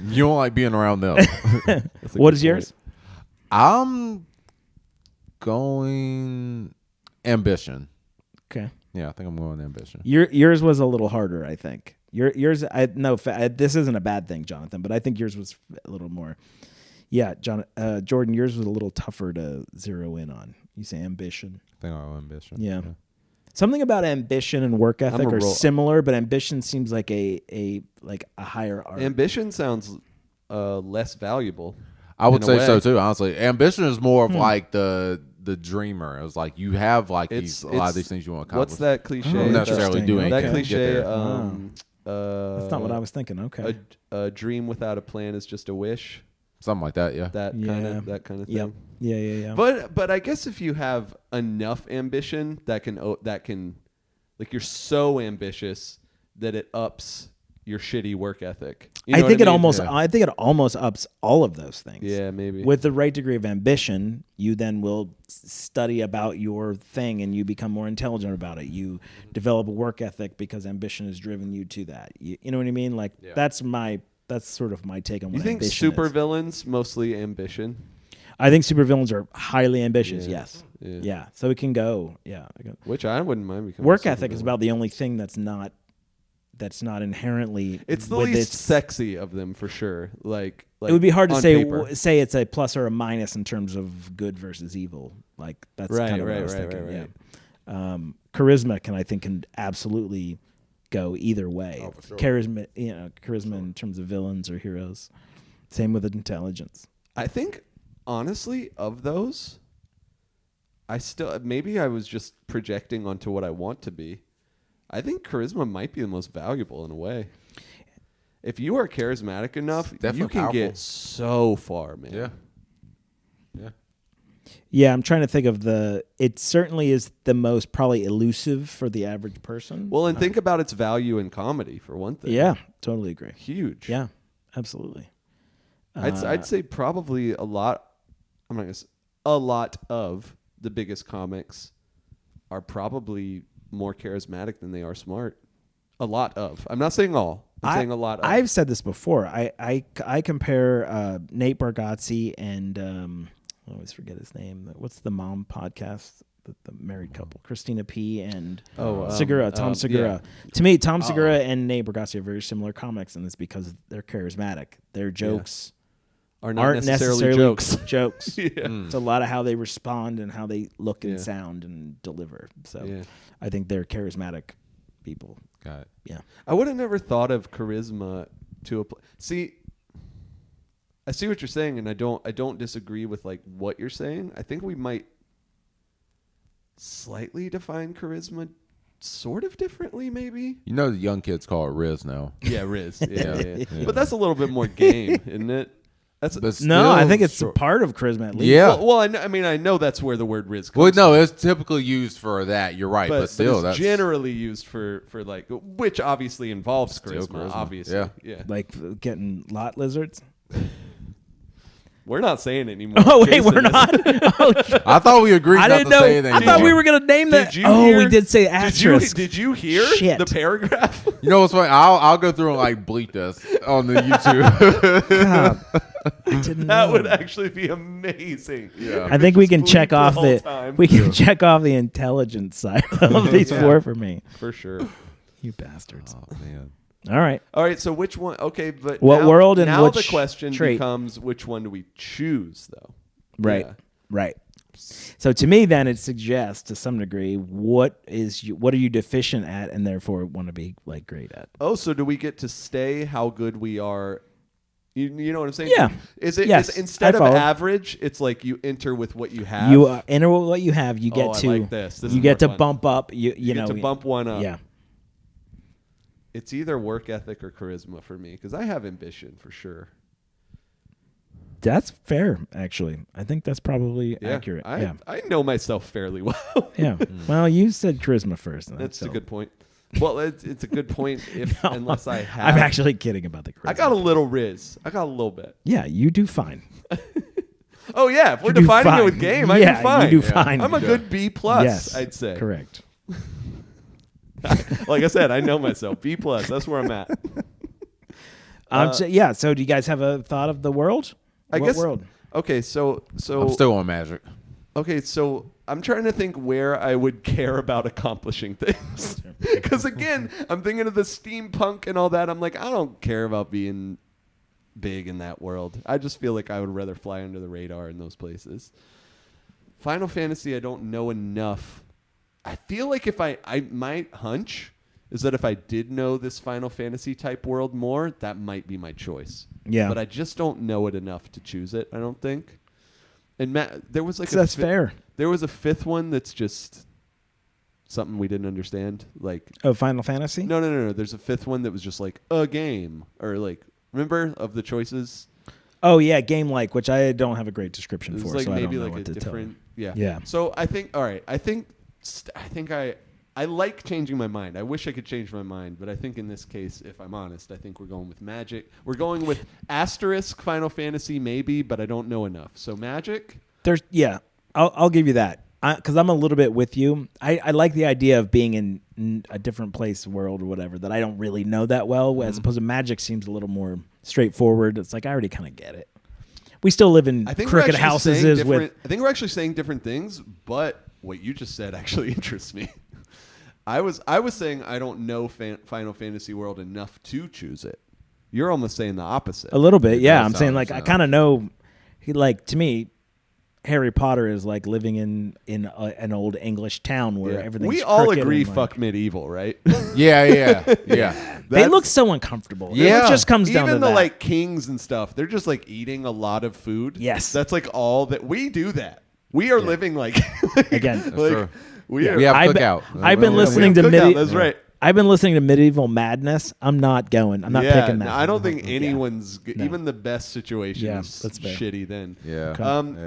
You don't like being around them. What is yours? I'm going ambition. Okay. Yeah, I think I'm going ambition. Yours was a little harder, I think. Yours, this isn't a bad thing, Jonathan, but I think yours was a little more. Yeah, Jordan, yours was a little tougher to zero in on. You say ambition. I think I'm ambition. Yeah. Something about ambition and work ethic are similar, but ambition seems like a higher art. Ambition sounds less valuable. I would say so too. Honestly, ambition is more of like the dreamer. It was like you have like a lot of these things you want to accomplish. What's that cliche? Not necessarily doing that it. cliche. That's not what I was thinking. Okay. A dream without a plan is just a wish. Something like that. Yeah. That kind of thing. Yep. Yeah. But I guess if you have enough ambition, that can like you're so ambitious that it ups your shitty work ethic. I think it almost ups all of those things. Yeah, maybe. With the right degree of ambition, you then will study about your thing and you become more intelligent about it. You develop a work ethic because ambition has driven you to that. You know what I mean? Like that's sort of my take on what ambition is. You think supervillains mostly ambition? I think supervillains are highly ambitious. Yes. Yeah. So it can go. Yeah. Which I wouldn't mind becoming. Work ethic is about the only thing that's not inherently. It's the least sexy of them for sure. Like it would be hard to paper. say it's a plus or a minus in terms of good versus evil. Like that's kind of what I was thinking. Right. Yeah. Charisma can absolutely go either way. Oh, for sure. Charisma in terms of villains or heroes. Same with intelligence. I think honestly of those, maybe I was just projecting onto what I want to be. I think charisma might be the most valuable in a way. If you are charismatic enough, you can get so far, man. Yeah. Yeah, I'm trying to think of it certainly is the most probably elusive for the average person. Well, and think about its value in comedy for one thing. Yeah, totally agree. Huge. Yeah, absolutely. I'd say probably a lot of the biggest comics are probably more charismatic than they are smart. A lot of. I'm not saying all. I'm saying a lot of. I've said this before. I compare Nate Bargatze and I always forget his name. What's the mom podcast? The married couple, Christina P. and Segura, Tom Segura. Yeah. To me, Tom Segura and Nate Bargatze are very similar comics, and it's because they're charismatic. Their jokes aren't necessarily jokes. It's a lot of how they respond and how they look and sound and deliver. So I think they're charismatic people. Got it. Yeah. I would have never thought of charisma to see. I see what you're saying, and I don't disagree with like what you're saying. I think we might slightly define charisma sort of differently, maybe. You know, the young kids call it Riz now. Yeah, Riz. Yeah. But that's a little bit more game, isn't it? No, I think it's a part of charisma at least. Yeah. Well, I know that's where the word Riz comes Well, no, from. it's typically used for that. You're right, but still, it's generally used for like, which obviously involves charisma. Obviously, yeah. Like getting lot lizards. We're not saying anymore. Oh wait, we're not. I thought we agreed not to say anything. I thought we were gonna name that. We did say asterisk. Did you hear the paragraph? You know what's funny? I'll go through and like bleep this on the YouTube. God, I didn't know. That would actually be amazing. Yeah. I think we can check off check off the intelligence side of these four for me. For sure. You bastards. Oh man. All right. So which one? Okay, but what world and now which the question trait? becomes which one do we choose, though? Right. Yeah. Right. So to me, then it suggests to some degree what are you deficient at, and therefore want to be like great at. Oh, so do we get to stay how good we are? You know what I'm saying? Yeah. Is it instead of average? It's like you enter with what you have. You enter with what you have. You get I to like this. You get to bump up. You know get to bump one up. Yeah. it's either work ethic or charisma for me because I have ambition for sure. That's fair, actually. I think that's probably accurate. I know myself fairly well. Yeah. Well, you said charisma first. That's a good point. Well, it's a good point unless I have. I'm actually kidding about the charisma. I got a little riz. I got a little bit. Yeah, you do fine. Oh, yeah. If we're defining it with game, I do fine. You do fine. I'm a good B+, yes, I'd say. Correct. Like I said, I know myself. B+. That's where I'm at. So do you guys have a thought of the world? What guess. World? Okay, so I'm still on magic. Okay, so I'm trying to think where I would care about accomplishing things. Because again, I'm thinking of the steampunk and all that. I'm like, I don't care about being big in that world. I just feel like I would rather fly under the radar in those places. Final Fantasy, I don't know enough. I feel like if my hunch is that if I did know this Final Fantasy type world more, that might be my choice. Yeah. But I just don't know it enough to choose it, I don't think. And Matt, there was like that's fair. There was a fifth one that's just something we didn't understand. Like Final Fantasy? No. There's a fifth one that was just like a game or like remember of the choices. Oh yeah, game like, which I don't have a great description It was for. like so maybe I don't know like what a to different. tell you. Yeah. So I think I like changing my mind. I wish I could change my mind, but I think in this case, if I'm honest, I think we're going with magic. We're going with asterisk Final Fantasy maybe, but I don't know enough. So magic. I'll give you that because I'm a little bit with you. I like the idea of being in a different place, world, or whatever that I don't really know that well. As opposed to magic seems a little more straightforward. It's like I already kind of get it. We still live in crooked houses. I think we're actually saying different things, but what you just said actually interests me. I was saying I don't know Final Fantasy World enough to choose it. You're almost saying the opposite. A little bit, yeah. I'm saying like I kind of know. To me, Harry Potter is like living in an old English town where everything's we all crooked agree. and, Fuck medieval, right? Yeah. They look so uncomfortable. Yeah. It just comes down to even the that. like kings and stuff. They're just like eating a lot of food. Yes, that's like all that we do. That we are living like again. That's true. We have cookout. I've been listening to That's right. I've been listening to Medieval Madness. I'm not going. I'm not picking that. No, I don't think anyone's even the best situation is that's fair. shitty then. Yeah.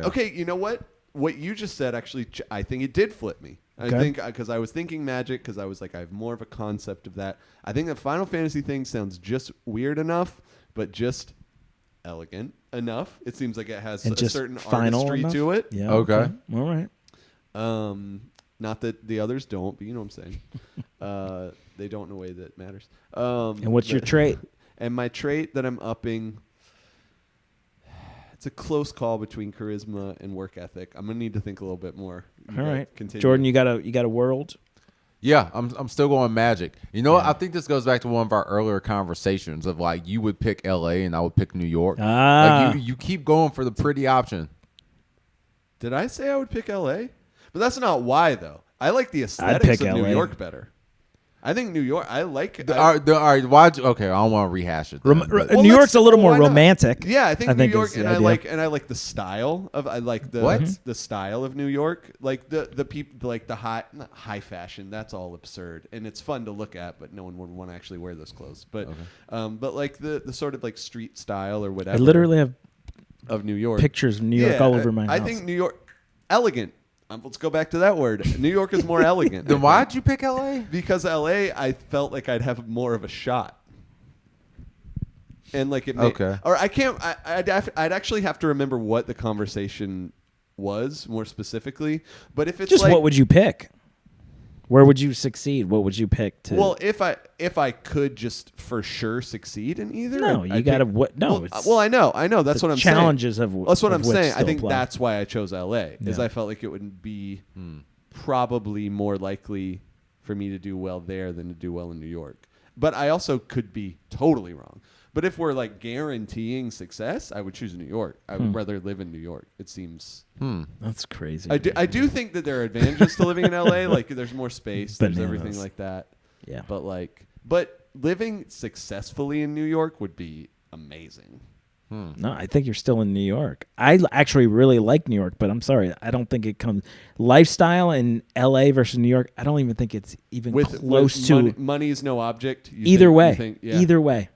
Okay, you know what? What you just said actually, I think it did flip me. I think because I was thinking magic because I was like I have more of a concept of that. I think the Final Fantasy thing sounds just weird enough, but just elegant enough. It seems like it has a certain artistry to it. Yeah. Okay. All right. Not that the others don't, but you know what I'm saying. They don't in a way that matters. And what's your trait? And my trait that I'm upping, it's a close call between charisma and work ethic. I'm gonna need to think a little bit more. All right, continue. Jordan, you got a world. Yeah, I'm still going magic. You know what? I think this goes back to one of our earlier conversations of like you would pick L.A. and I would pick New York. Like you keep going for the pretty option. Did I say I would pick L.A.? But that's not why though. I like the aesthetics of LA. New York better. I think New York. I like. All right, why'd you, okay, I don't want to rehash it. New York's a little more romantic. Yeah, I think New York, and I idea. like the style of. I like the style of New York, like the people, like the high fashion. That's all absurd, and it's fun to look at, but no one would want to actually wear those clothes. But but like the sort of like street style or whatever. I literally have of New York pictures of New York all over my house. I think New York elegant. Let's go back to that word. New York is more elegant. Then why'd you pick L.A.? Because L.A. I felt like I'd have more of a shot. And like it may, or I can't. I'd actually have to remember what the conversation was more specifically. But if it's just like, what would you pick? Where would you succeed? What would you pick to? Well, if I could just for sure sucede in either. No, you got to what? No. Well, I know. That's what I'm saying. Challenges of that's what I'm saying. I think apply. that's why I chose L.A. Is I felt like it would be probably more likely for me to do well there than to do well in New York. But I also could be totally wrong. But if we're like guaranteeing success, I would choose New York. I would rather live in New York. It seems. That's crazy. I do think that there are advantages to living in LA. Like there's more space. There's everything like that. Yeah. But living successfully in New York would be amazing. No, I think you're still in New York. I actually really like New York, but I'm sorry, I don't think it comes lifestyle in L.A. versus New York. I don't even think it's even close to. Money is no object. Either way, either way,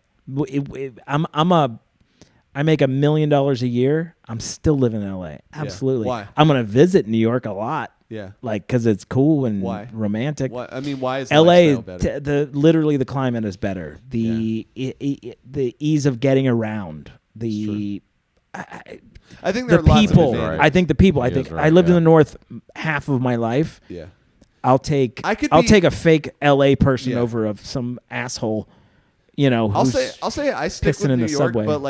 I make $1 million a year. I'm still living in L.A. Absolutely. Why? I'm gonna visit New York a lot. Yeah. Like, because it's cool and Why? romantic. Why? I mean, why is LA better? Literally the climate is better. The ease of getting around. I think there are lots people. of advantages. I think the people. I think I lived in the north half of my life. Yeah. I'll take a fake LA person over of some asshole. You know, I'll say I stick with New York, subway. but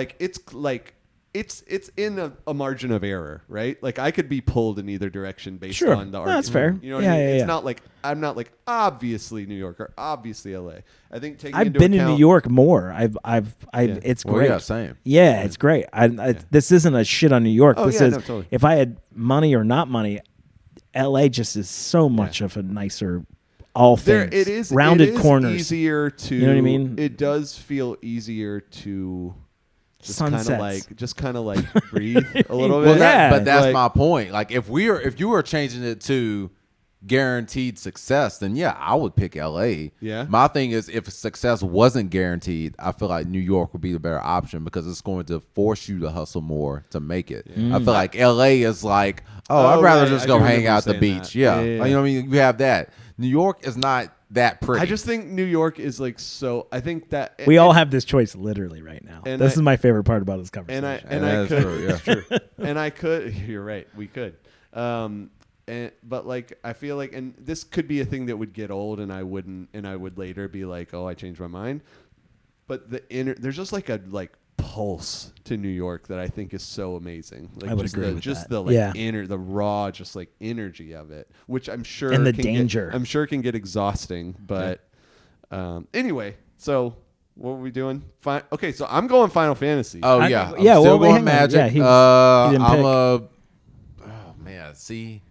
it's in a margin of error, right? Like I could be pulled in either direction based on the argument. That's fair. You know what I mean? It's not like I'm not like obviously New York or obviously LA. I think I've been in New York more. It's great. Yeah, same. Yeah, it's great. This isn't a shit on New York. Oh, this yeah, is no, totally. If I had money or not money, LA just is so much of a nicer all things. It is rounded corners. Easier to, you know what I mean? It does feel easier to just kind of like breathe a little bit. But that's my point. Like if you were changing it to guaranteed success, then yeah, I would pick LA. Yeah. My thing is if success wasn't guaranteed, I feel like New York would be the better option because it's going to force you to hustle more to make it. I feel like LA is like, I'd rather just go hang out at the beach. Yeah. You know what I mean? You have that. New York is not that pretty. I just think New York is like so. I think that we all have this choice literally right now. This is my favorite part about this conversation. And I could. You're right. We could. But like I feel like, and this could be a thing that would get old, and I would later be like, oh, I changed my mind. But there's just like a pulse to New York that I think is so amazing. Like I would agree with just that. The raw, just like energy of it, which I'm sure and the danger. I'm sure can get exhausting. But anyway, so what were we doing? Okay, so I'm going Final Fantasy. Oh yeah, I'm still going Magic. Yeah, oh man, see,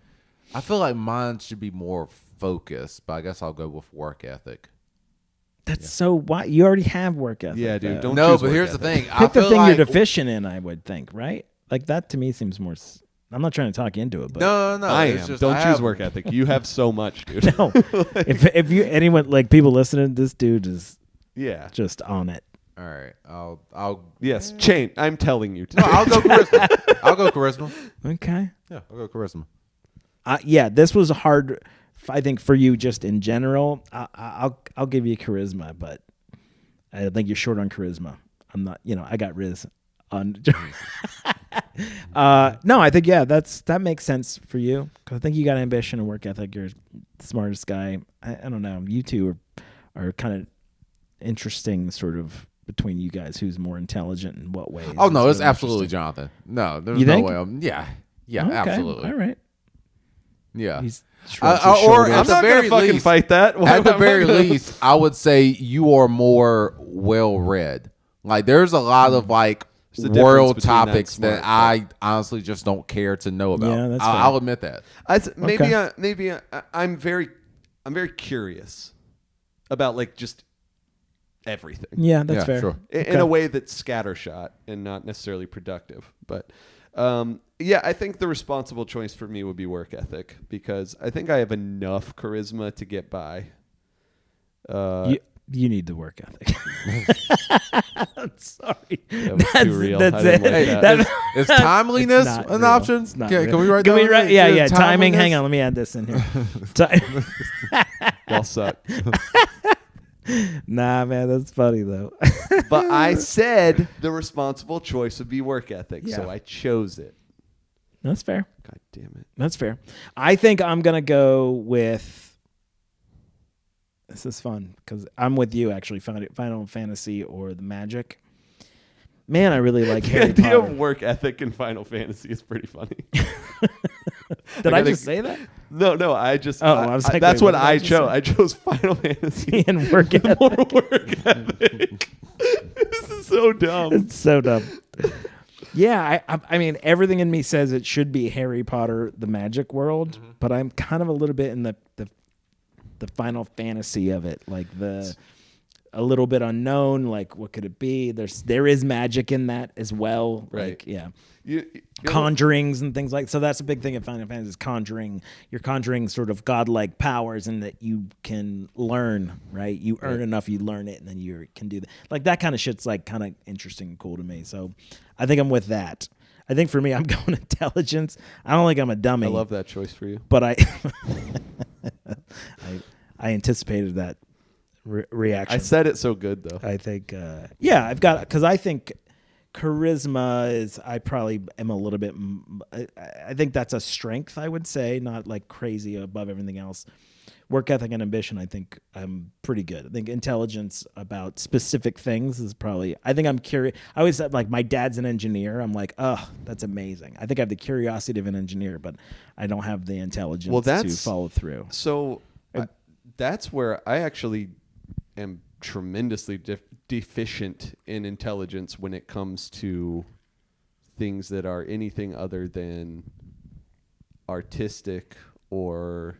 I feel like mine should be more focused, but I guess I'll go with work ethic. That's so why you already have work ethic. Yeah, dude. Though. No, but here's the thing. Pick the thing you're deficient in. I would think, right? Like that to me seems more. I'm not trying to talk you into it, but no. I am. Don't choose work ethic. You have so much, dude. No, if you anyone like people listening, this dude is just on it. All right, I'll yes, chain. I'm telling you. No, I'll go charisma. I'll go charisma. Okay. Yeah, I'll go charisma. This was hard. I think for you, just in general, I'll give you charisma, but I think you're short on charisma. I'm not. I got Riz on. No, I think that makes sense for you because I think you got ambition and work ethic. You're the smartest guy. I don't know. You two are kind of interesting, sort of between you guys. Who's more intelligent in what ways? Oh no, it's absolutely Jonathan. No, there's no way. Yeah, okay, absolutely. All right. Yeah. Or I'm not gonna fucking fight that. At the very least, I would say you are more well read. Like there's a lot of world topics that I honestly just don't care to know about. Yeah, that's I'll admit that. I'm very curious about just everything. Yeah, that's fair. Sure. In a way that's scattershot and not necessarily productive, but. I think the responsible choice for me would be work ethic because I think I have enough charisma to get by. You need the work ethic. I'm sorry. That was too real. That's it. Is timeliness an option? Can we write that? Yeah. Timing. Hang on. Let me add this in here. Y'all suck. Nah, man, that's funny though. But I said the responsible choice would be work ethic, so I chose it. That's fair. God damn it. That's fair. I think I'm gonna go with. This is fun because I'm with you actually. Final Fantasy or the Magic. Man, I really like Harry Potter. The idea Potter. of work ethic in Final Fantasy is pretty funny. Did I just say that? No. I just. I was like, that's what I chose. I chose Final Fantasy and work ethic. More work ethic. This is so dumb. It's so dumb. Yeah, I mean, everything in me says it should be Harry Potter, the Magic World, but I'm kind of a little bit in the Final Fantasy of it, like the a little bit unknown. Like, what could it be? There is magic in that as well. Right. Like, yeah. You Conjurings and things like so. That's a big thing in Final Fantasy is conjuring. You're conjuring sort of godlike powers, and that you can learn. Right, you earn enough, you learn it, and then you can do that. Like that kind of shit's like kind of interesting and cool to me. So, I think I'm with that. I think for me, I'm going intelligence. I don't think I'm a dummy. I love that choice for you, but I anticipated that reaction. I said it so good though. I think, I've got because I think. Charisma is, I probably am a little bit, I think that's a strength, I would say, not like crazy above everything else. Work ethic and ambition, I think I'm pretty good. I think intelligence about specific things is probably, I think I'm curious. I always said, like, my dad's an engineer. I'm like, oh, that's amazing. I think I have the curiosity of an engineer, but I don't have the intelligence to follow through. So that's where I actually am tremendously deficient in intelligence when it comes to things that are anything other than artistic or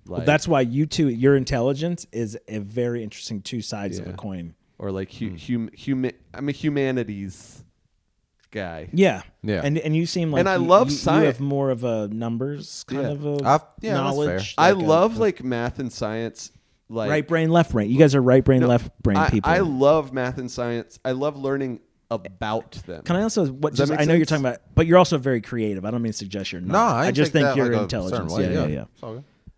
like. Well, that's why your intelligence is a very interesting two sides of a coin. Or like I'm a humanities guy. Yeah. And you seem like and I love you science. You have more of a numbers kind of a knowledge. That's fair. I love like math and science. Like right brain, left brain. You guys are right brain, left brain people. I love math and science. I love learning about them. Can I also I know you're talking about, but you're also very creative. I don't mean to suggest you're not. No, I just think you're like intelligence. Yeah.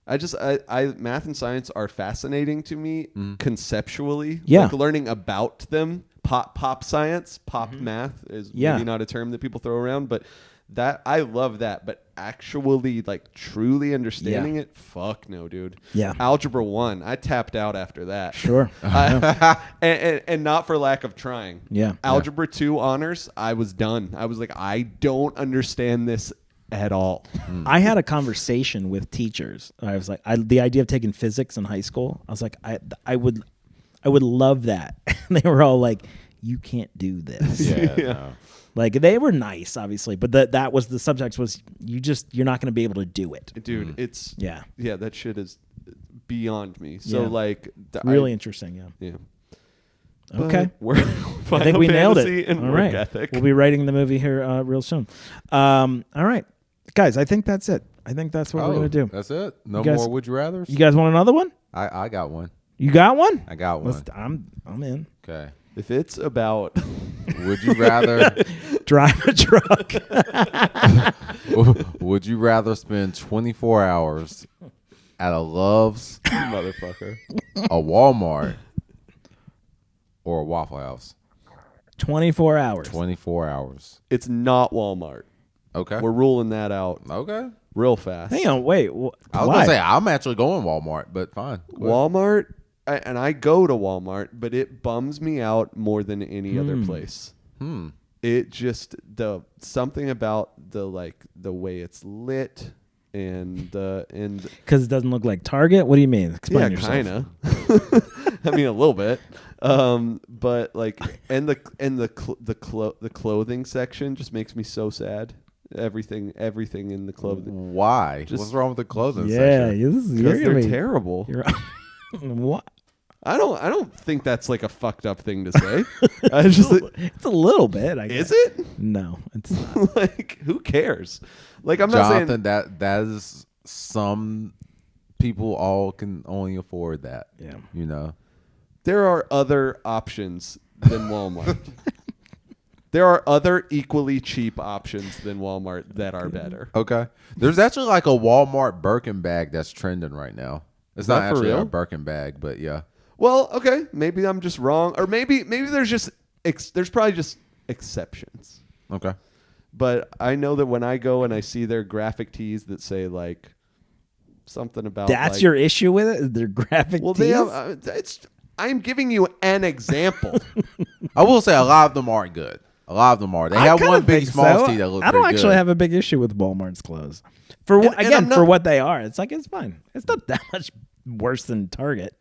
I math and science are fascinating to me conceptually. Yeah. Like learning about them. Pop science, math is maybe not a term that people throw around, but that I love that. But actually, like truly understanding it, fuck no, dude. Yeah. Algebra 1, I tapped out after that. Sure. And not for lack of trying. Yeah. Algebra 2 honors, I was done. I was like, I don't understand this at all. I had a conversation with teachers. I was like, the idea of taking physics in high school, I was like, I would love that. And they were all like, you can't do this. Yeah. No. Like they were nice, obviously, but that was the subject was you're not going to be able to do it, dude. It's that shit is beyond me. So like really interesting. Yeah. Okay, we're I think we nailed it. And all work right, ethic. we'll be writing the movie here real soon. All right, guys, I think that's it. I think that's what we're gonna do. That's it. No guys, more would you rather's? You guys want another one? I got one. You got one? I got one. I'm in. Okay. If it's about would you rather drive a truck? Would you rather spend 24 hours at a Love's, motherfucker, a Walmart, or a Waffle House? 24 hours. 24 hours. It's not Walmart. Okay. We're ruling that out. Okay. Real fast. Hang on, wait. I was going to say, I'm actually going Walmart, but fine. Walmart, I go to Walmart, but it bums me out more than any other place. It just, something about the way it's lit and because it doesn't look like Target. What do you mean? Explain yourself. Kind of. I mean, a little bit. But like, and the clothing section just makes me so sad. Everything in the clothing. Why? What's wrong with the clothing section? Because they're terrible. What? I don't think that's like a fucked up thing to say. It's a little bit. I guess. Is it? No, it's not. Like, who cares? Like, I'm Jonathan, not saying that is some people all can only afford that. Yeah, you know, there are other options than Walmart. There are other equally cheap options than Walmart that are better. Okay, there's actually like a Walmart Birkin bag that's trending right now. It's not actually a Birkin bag, but yeah. Well, okay, maybe I'm just wrong, or maybe there's probably just exceptions. Okay. But I know that when I go and I see their graphic tees that say like something about that's your issue with it, their graphic tees. They have, I'm giving you an example. I will say a lot of them aren't good. A lot of them are. They have one big small tee that looks. I don't pretty actually good. have a big issue with Walmart's clothes. For what they are, it's like it's fine. It's not that much worse than Target.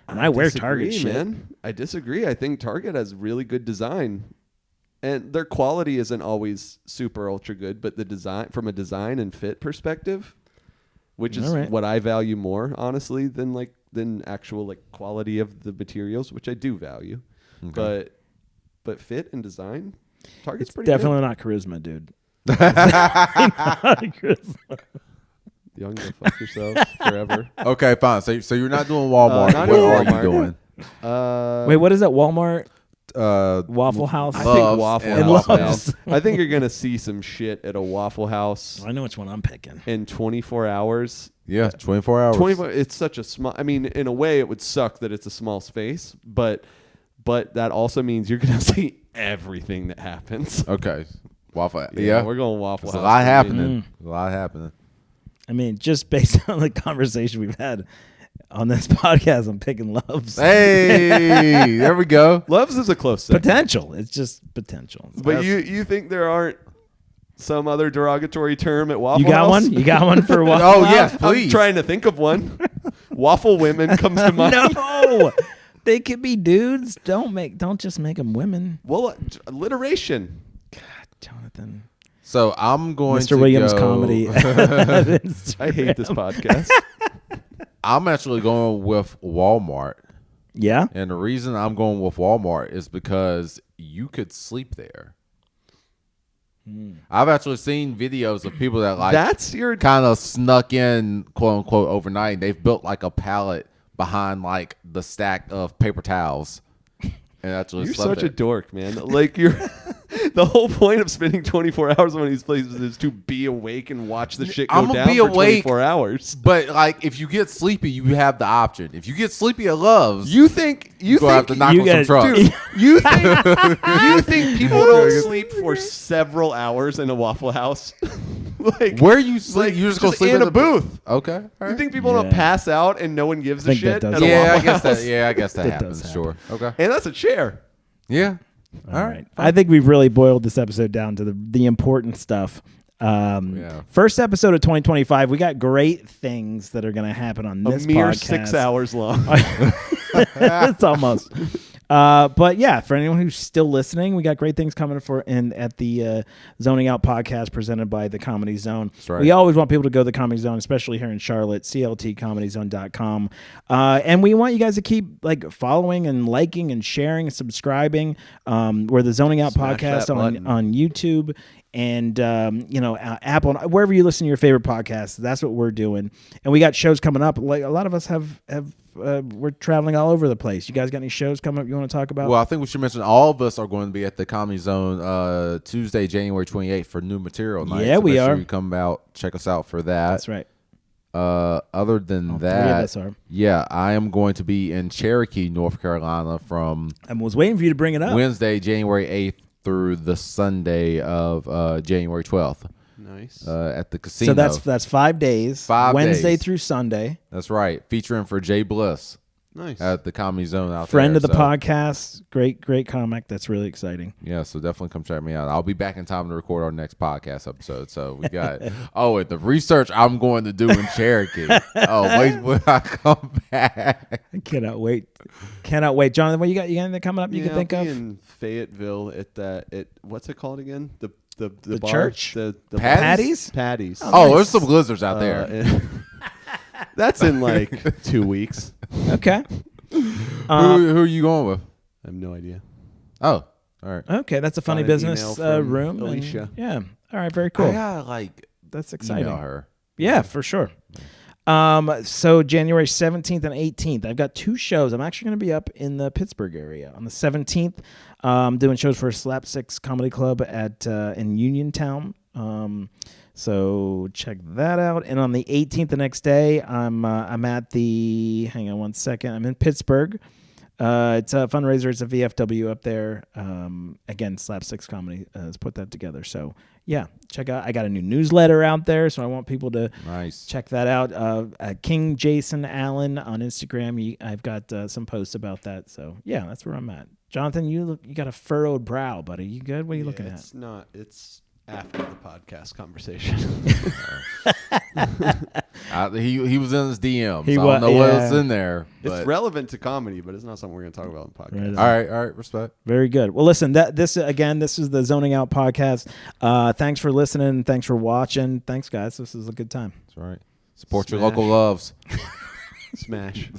And I wear Target shit. Man. I disagree. I think Target has really good design. And their quality isn't always super ultra good, but the design from a design and fit perspective, which is what I value more, honestly, than like than actual like quality of the materials, which I do value. Okay. But fit and design, Target's It's pretty definitely not charisma, dude. Not charisma. young. Go fuck yourself forever. Okay, fine. So you're not doing Walmart. Not What doing are Walmart. you doing? Wait, what is that? Walmart, Waffle House. I Loves think Waffle and House. Loves. Man. I think you're gonna see some shit at a Waffle House I know which one I'm picking. in 24 hours. Yeah, 24 hours. 24. It's such a small. I mean, in a way, it would suck that it's a small space, but that also means you're gonna see everything that happens. Okay. Waffle. Yeah. We're going Waffle There's House. a lot for me. happening. A lot happening. I mean, just based on the conversation we've had on this podcast, I'm picking Loves. Hey, there we go. Loves is a close second. Potential. It's just potential. But you think there aren't some other derogatory term at Waffle You got House? one? You got one for Waffle Oh, House? yes, I'm please. trying to think of one. Waffle women comes to mind. No. They could be dudes. Don't just make them women. Well, alliteration. God, Jonathan. So I'm going to Mr. Williams go, comedy. I hate this podcast. I'm actually going with Walmart. Yeah? And the reason I'm going with Walmart is because you could sleep there. I've actually seen videos of people that like That's your. kind of snuck in, quote unquote, overnight. They've built like a pallet behind like the stack of paper towels. And actually You're slept such there. a dork, man. Like you're. The whole point of spending 24 hours on these places is to be awake and watch the shit go I'ma down be for awake. 24 hours. But like, if you get sleepy, you have the option. If you get sleepy at Love's, You think go have to knock you on some gotta- trucks. Dude, you think people don't sleep for several hours in a Waffle House? Like Where you sleep? like, You just go sleep in at a the booth. Okay. all You right. think people don't Yeah. pass out and no one gives a think that shit does at a Yeah, I Waffle guess House? that. Yeah, I guess that That happens. does Sure. Okay. And that's a chair. Yeah. All right. I think we've really boiled this episode down to the important stuff. Yeah. First episode of 2025. We got great things that are going to happen on A this mere podcast. 6 hours long. It's almost. But yeah, for anyone who's still listening, we got great things coming at the Zoning Out podcast presented by the Comedy Zone. That's right. We always want people to go to the Comedy Zone, especially here in Charlotte, cltcomedyzone.com. And we want you guys to keep like following and liking and sharing and subscribing. We're the Zoning Out Smash podcast that button. on YouTube. And Apple, wherever you listen to your favorite podcasts, that's what we're doing. And we got shows coming up. Like a lot of us have we're traveling all over the place. You guys got any shows coming up you want to talk about? Well, I think we should mention all of us are going to be at the Comedy Zone Tuesday, January 28th for New Material Night. Yeah, so we make sure are. you come out, check us out for that. That's right. Other than All that, three of us are. yeah, I am going to be in Cherokee, North Carolina from I was waiting for you to bring it up. Wednesday, January 8th through the Sunday of January 12th Nice. at the casino. So that's 5 days. 5 Wednesday days. through Sunday. That's right. Featuring for Jay Bliss Nice. at the Comedy Zone out Friend there. of the So, podcast. Great comic. That's really exciting. Yeah, so definitely come check me out. I'll be back in time to record our next podcast episode. So we got and the research I'm going to do in Cherokee. Wait when I come back. I cannot wait. Jonathan, what you got anything coming up you can I'll think be of? in Fayetteville at what's it called again? The bar? church? The Patties? Patties. Oh, there's some blizzards out there. That's in like 2 weeks. Okay. Who are you going with? I have no idea. Oh, all right. Okay, that's a funny Got an business email from room. and- Alicia. yeah. All right, very cool. I gotta That's exciting. email her. Yeah, for sure. So January 17th and 18th, I've got 2 shows. I'm actually going to be up in the Pittsburgh area. On the 17th, doing shows for Slapsticks Comedy Club in Uniontown. So check that out. And on the 18th, the next day, I'm at the. Hang on one second. I'm in Pittsburgh. It's a fundraiser. It's a VFW up there. Again, Slapsticks Comedy has put that together. So yeah, check out. I got a new newsletter out there, so I want people to Nice. check that out. King Jason Allen on Instagram. I've got some posts about that. So yeah, that's where I'm at. Jonathan, you got a furrowed brow, buddy. You good? What are you looking at? It's not. It's after the podcast conversation. He was in his DMs. He I don't wa- know what yeah. else in there. It's But. relevant to comedy, but it's not something we're going to talk about on the podcast. Right. All right. Respect. Very good. Well, listen, this is the Zoning Out podcast. Thanks for listening. Thanks for watching. Thanks, guys. This is a good time. That's right. Support your Smash. local loves. Smash.